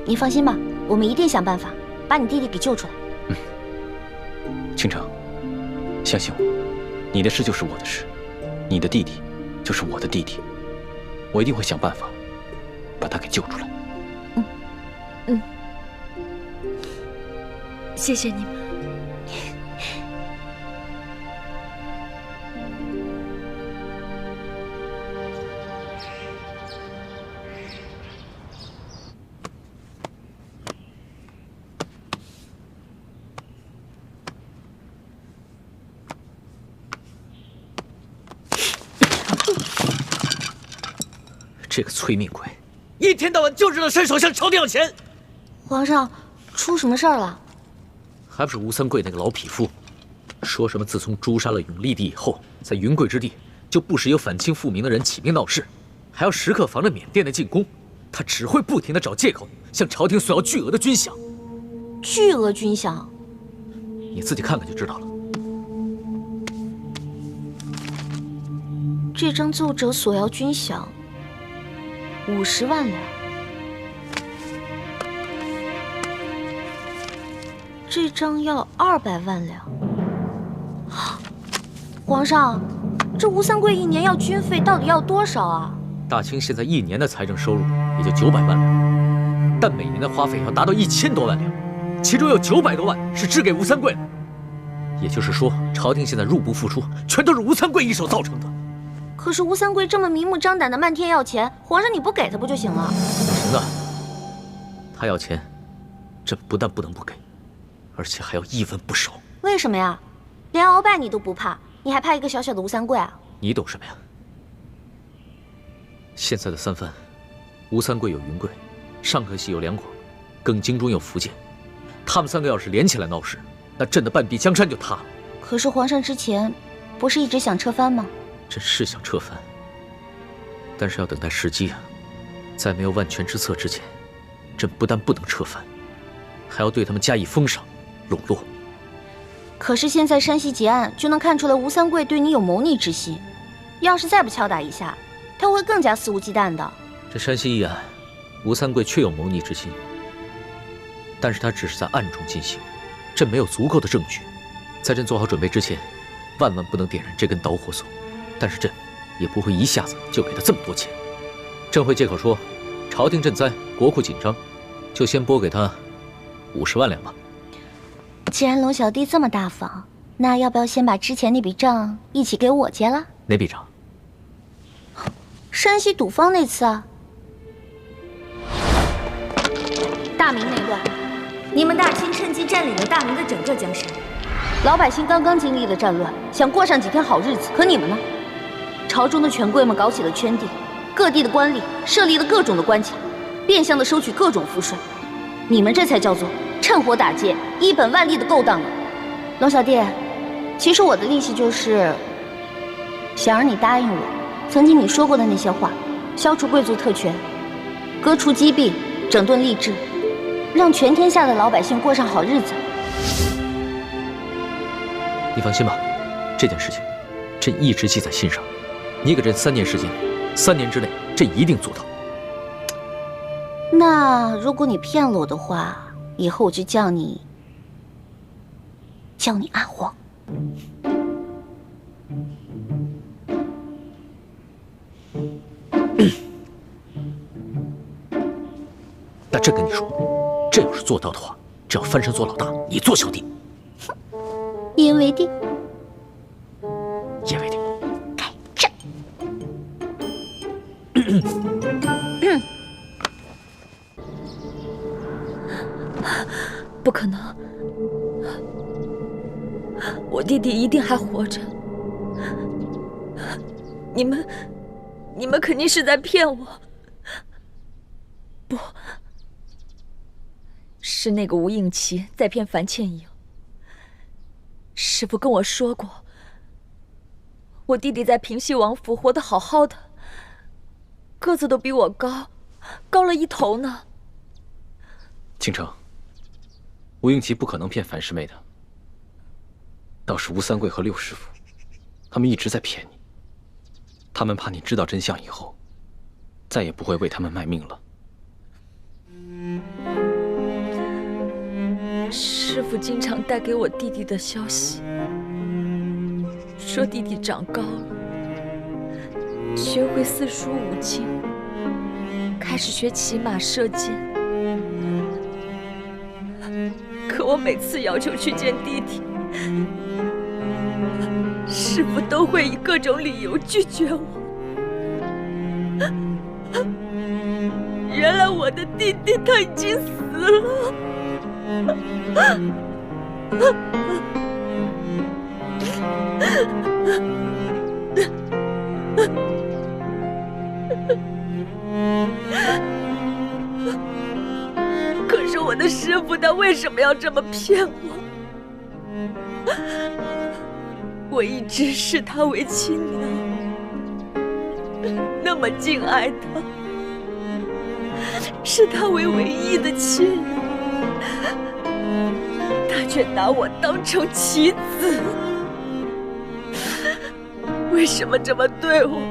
你放心吧，我们一定想办法把你弟弟给救出来。倾城，相信我，你的事就是我的事，你的弟弟就是我的弟弟，我一定会想办法把他给救出来。谢谢你们。这个催命鬼，一天到晚就知道伸手向朝廷要钱。皇上，出什么事儿了？还不是吴三桂那个老匹夫，说什么自从诛杀了永历帝以后，在云贵之地就不时有反清复明的人起兵闹事，还要时刻防着缅甸的进攻。他只会不停地找借口向朝廷索要巨额的军饷。巨额军饷？你自己看看就知道了。这张奏折索要军饷50万两，这张要200万两。皇上，这吴三桂1年要军费到底要多少啊？大清现在1年的财政收入也就900万两，但每年的花费要达到1000多万两，其中有900多万是支给吴三桂的。也就是说，朝廷现在入不敷出，全都是吴三桂一手造成的。可是吴三桂这么明目张胆的漫天要钱，皇上你不给他不就行了？行啊，他要钱，朕不但不能不给，而且还要一文不少。为什么呀？连鳌拜你都不怕，你还怕一个小小的吴三桂啊？你懂什么呀？现在的三藩，吴三桂有云贵，上河西有两广，更京中有福建，他们3个要是连起来闹事，那朕的半壁江山就塌了。可是皇上之前不是一直想撤藩吗？朕是想撤藩，但是要等待时机啊。在没有万全之策之前，朕不但不能撤藩，还要对他们加以封赏、笼络。可是现在山西结案就能看出来吴三桂对你有谋逆之心，要是再不敲打一下，他会更加肆无忌惮的。这山西一案，吴三桂确有谋逆之心，但是他只是在暗中进行，朕没有足够的证据。在朕做好准备之前，万万不能点燃这根导火索。但是朕也不会一下子就给他这么多钱，朕会借口说朝廷赈灾，国库紧张，就先拨给他50万两吧。既然龙小弟这么大方，那要不要先把之前那笔账一起给我结了？哪笔账？山西赌坊那次啊。大明内乱，你们大清趁机占领了大明的整个江山，老百姓刚刚经历了战乱，想过上几天好日子，可你们呢？朝中的权贵们搞起了圈地，各地的官吏设立了各种的关卡，变相的收取各种赋税。你们这才叫做趁火打劫，一本万利的勾当呢。龙小弟，其实我的利息就是想让你答应我，曾经你说过的那些话，消除贵族特权，革除积弊，整顿吏治，让全天下的老百姓过上好日子。你放心吧，这件事情朕一直记在心上。你给朕3年时间，3年之内朕一定做到。那如果你骗了我的话，以后我就叫你阿黄。那朕跟你说，朕要是做到的话，朕要翻身做老大，你做小弟。一言为定。一言为定。开战！不可能，我弟弟一定还活着。你们肯定是在骗我。不，是那个吴应奇在骗樊倩影。师父跟我说过，我弟弟在平西王府活得好好的，个子都比我高了1头呢。倾城，吴应奇不可能骗樊师妹的，倒是吴三桂和六师傅，他们一直在骗你。他们怕你知道真相以后，再也不会为他们卖命了。师父经常带给我弟弟的消息，说弟弟长高了，学会4书5经，开始学骑马射箭。可我每次要求去见弟弟，师父都会以各种理由拒绝我。原来我的弟弟他已经死了。可是我的师父他为什么要这么骗我？我一直视他为亲娘，那么敬爱他，视他为唯一的亲人，他却拿我当成棋子。为什么这么对我？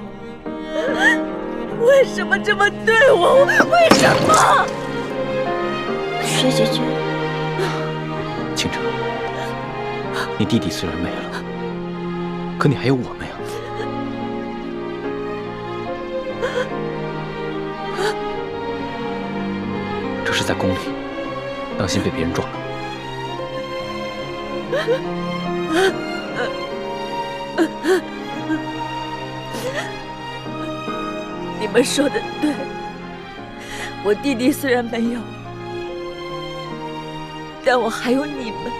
为什么这么对我？为什么？薛姐姐，倾城，你弟弟虽然没了，可你还有我们呀。这是在宫里，当心被别人撞了。你们说的对，我弟弟虽然没有，但我还有你们，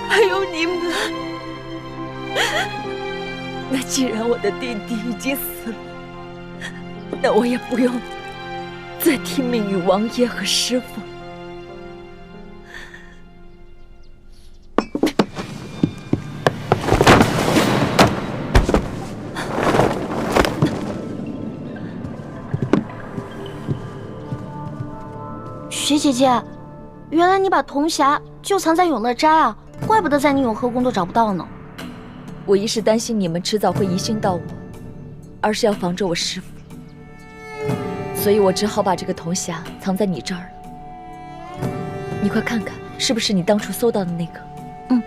还有你们。那既然我的弟弟已经死了，那我也不用再听命于王爷和师父。薛姐姐，原来你把铜匣就藏在永乐斋啊，怪不得在你永和宫都找不到呢。我一是担心你们迟早会疑心到我，二是要防着我师父，所以我只好把这个铜匣藏在你这儿了。你快看看，是不是你当初搜到的那个？嗯。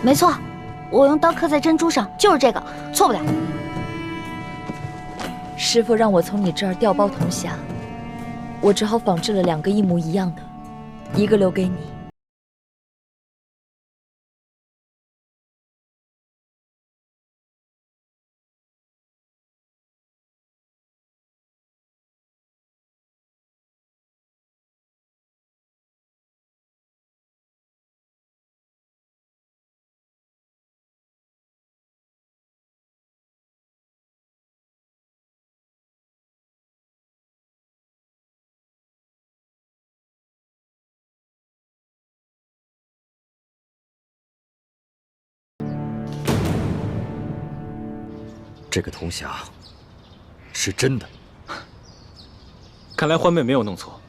没错。我用刀刻在珍珠上，就是这个，错不了。师父让我从你这儿调包铜匣，我只好仿制了2个一模一样的，一个留给你，这个铜匣是真的。看来欢妹没有弄错，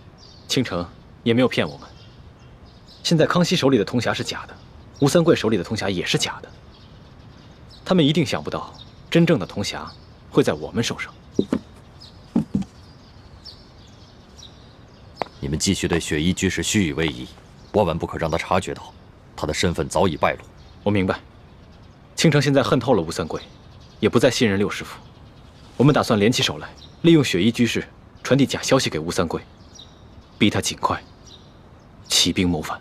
倾城也没有骗我们。现在康熙手里的铜匣是假的，吴三桂手里的铜匣也是假的。他们一定想不到，真正的铜匣会在我们手上。你们继续对雪衣居士虚以为意，万万不可让他察觉到，他的身份早已败露。我明白，倾城现在恨透了吴三桂，也不再信任六师傅。我们打算联起手来，利用雪衣居士传递假消息给吴三桂，逼他尽快起兵谋反。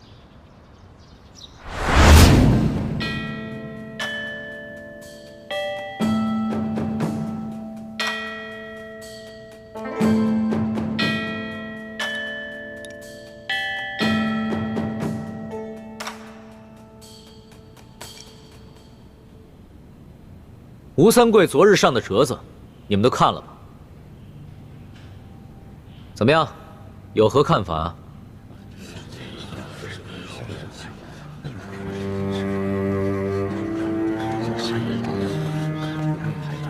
吴三桂昨日上的折子，你们都看了吧？怎么样，有何看法啊？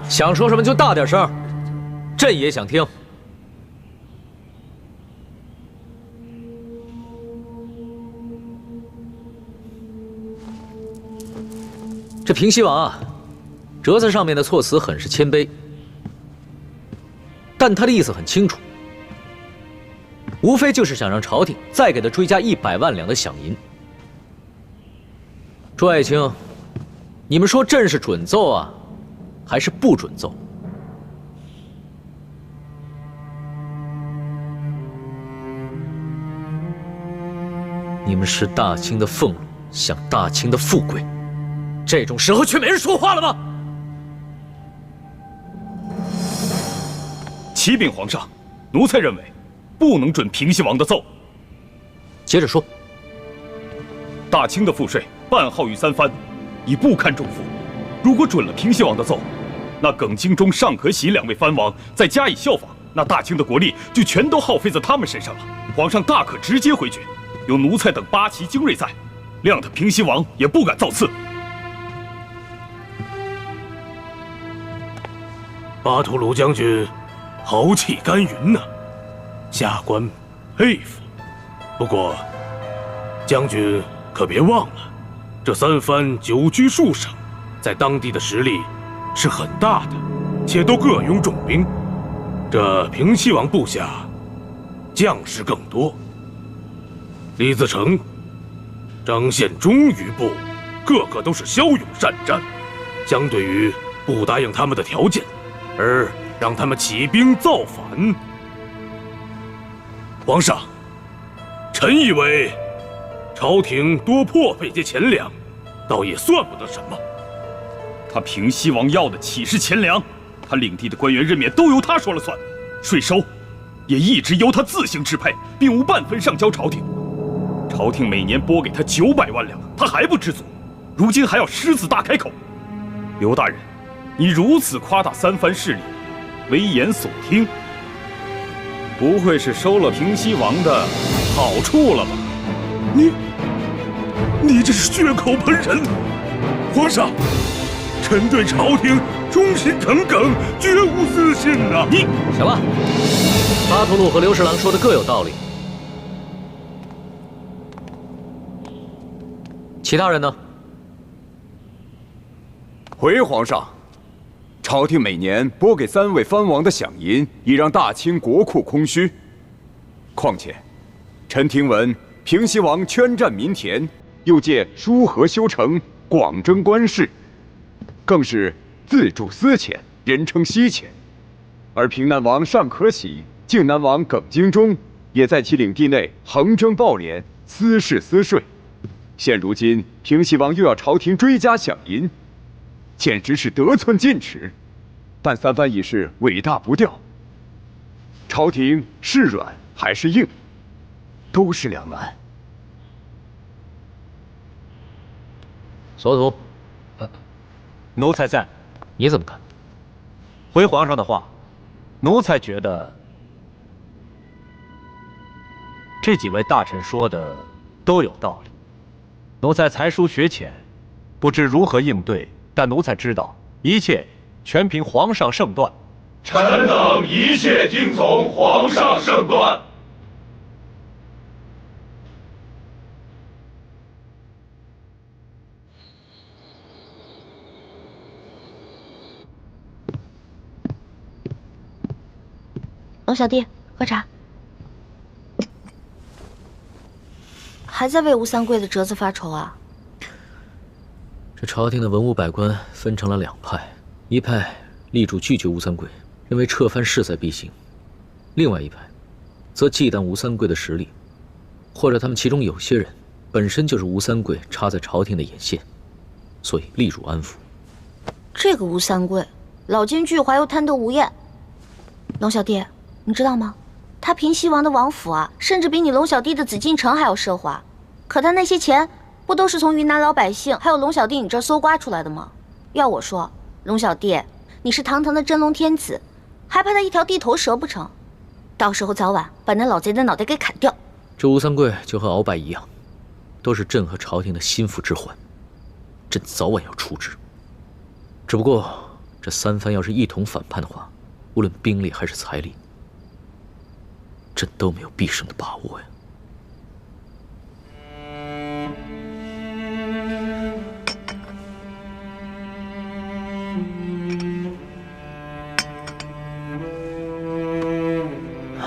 想说什么就大点声，朕也想听。这平西王啊，折子上面的措辞很是谦卑，但他的意思很清楚，无非就是想让朝廷再给他追加100万两的饷银。朱爱卿，你们说朕是准奏啊，还是不准奏？你们是大清的俸禄，享大清的富贵，这种时候却没人说话了吗？启禀皇上，奴才认为不能准平西王的奏。接着说。大清的赋税半号御3番，已不堪重负。如果准了平西王的奏，那耿精忠、尚可喜2位藩王再加以效仿，那大清的国力就全都耗费在他们身上了。皇上大可直接回绝，有奴才等8旗精锐在，谅他平西王也不敢造次。巴图鲁将军豪气干云呐，下官佩服。不过，将军可别忘了，这3藩久居数省，在当地的实力是很大的，且都各拥重兵。这平西王部下将士更多，李自成、张献忠余部，个个都是骁勇善战。相对于不答应他们的条件，而让他们起兵造反，皇上，臣以为朝廷多破费些钱粮，倒也算不得什么。他平西王要的岂是钱粮？他领地的官员任免都由他说了算，税收也一直由他自行支配，并无半分上交朝廷。朝廷每年拨给他900万两，他还不知足，如今还要狮子大开口。刘大人，你如此夸大3藩势力，危言耸听，不会是收了平西王的好处了吧？你这是血口喷人！皇上，臣对朝廷忠心诚耿，绝无私心呐！你行了，巴图鲁和刘侍郎说的各有道理，其他人呢？回皇上，朝廷每年拨给3位藩王的饷银，已让大清国库空虚。况且，臣听闻平西王圈占民田，又借疏河修城，广征官士，更是自铸私钱，人称西钱。而平南王尚可喜、靖南王耿精忠，也在其领地内横征暴敛，私事私税。现如今平西王又要朝廷追加饷银，简直是得寸进尺。但3藩一事尾大不掉，朝廷是软还是硬，都是两难。所图，奴才在。你怎么看？回皇上的话，奴才觉得这几位大臣说的都有道理。奴才才疏学浅，不知如何应对，但奴才知道一切全凭皇上圣断。臣等一切听从皇上圣断。龙小弟，喝茶。还在为吴三桂的折子发愁啊？这朝廷的文武百官分成了两派，一派力主拒绝吴三桂，认为撤藩势在必行；另外一派则忌惮吴三桂的实力，或者他们其中有些人本身就是吴三桂插在朝廷的眼线，所以力主安抚。这个吴三桂，老奸巨猾又贪得无厌。龙小弟，你知道吗？他平西王的王府啊，甚至比你龙小弟的紫禁城还要奢华。可他那些钱，不都是从云南老百姓还有龙小弟你这儿搜刮出来的吗？要我说，龙小弟，你是堂堂的真龙天子，还怕他一条地头蛇不成？到时候早晚把那老贼的脑袋给砍掉。这吴三桂就和鳌拜一样，都是朕和朝廷的心腹之患，朕早晚要处置。只不过这三藩要是一同反叛的话，无论兵力还是财力，朕都没有必胜的把握呀。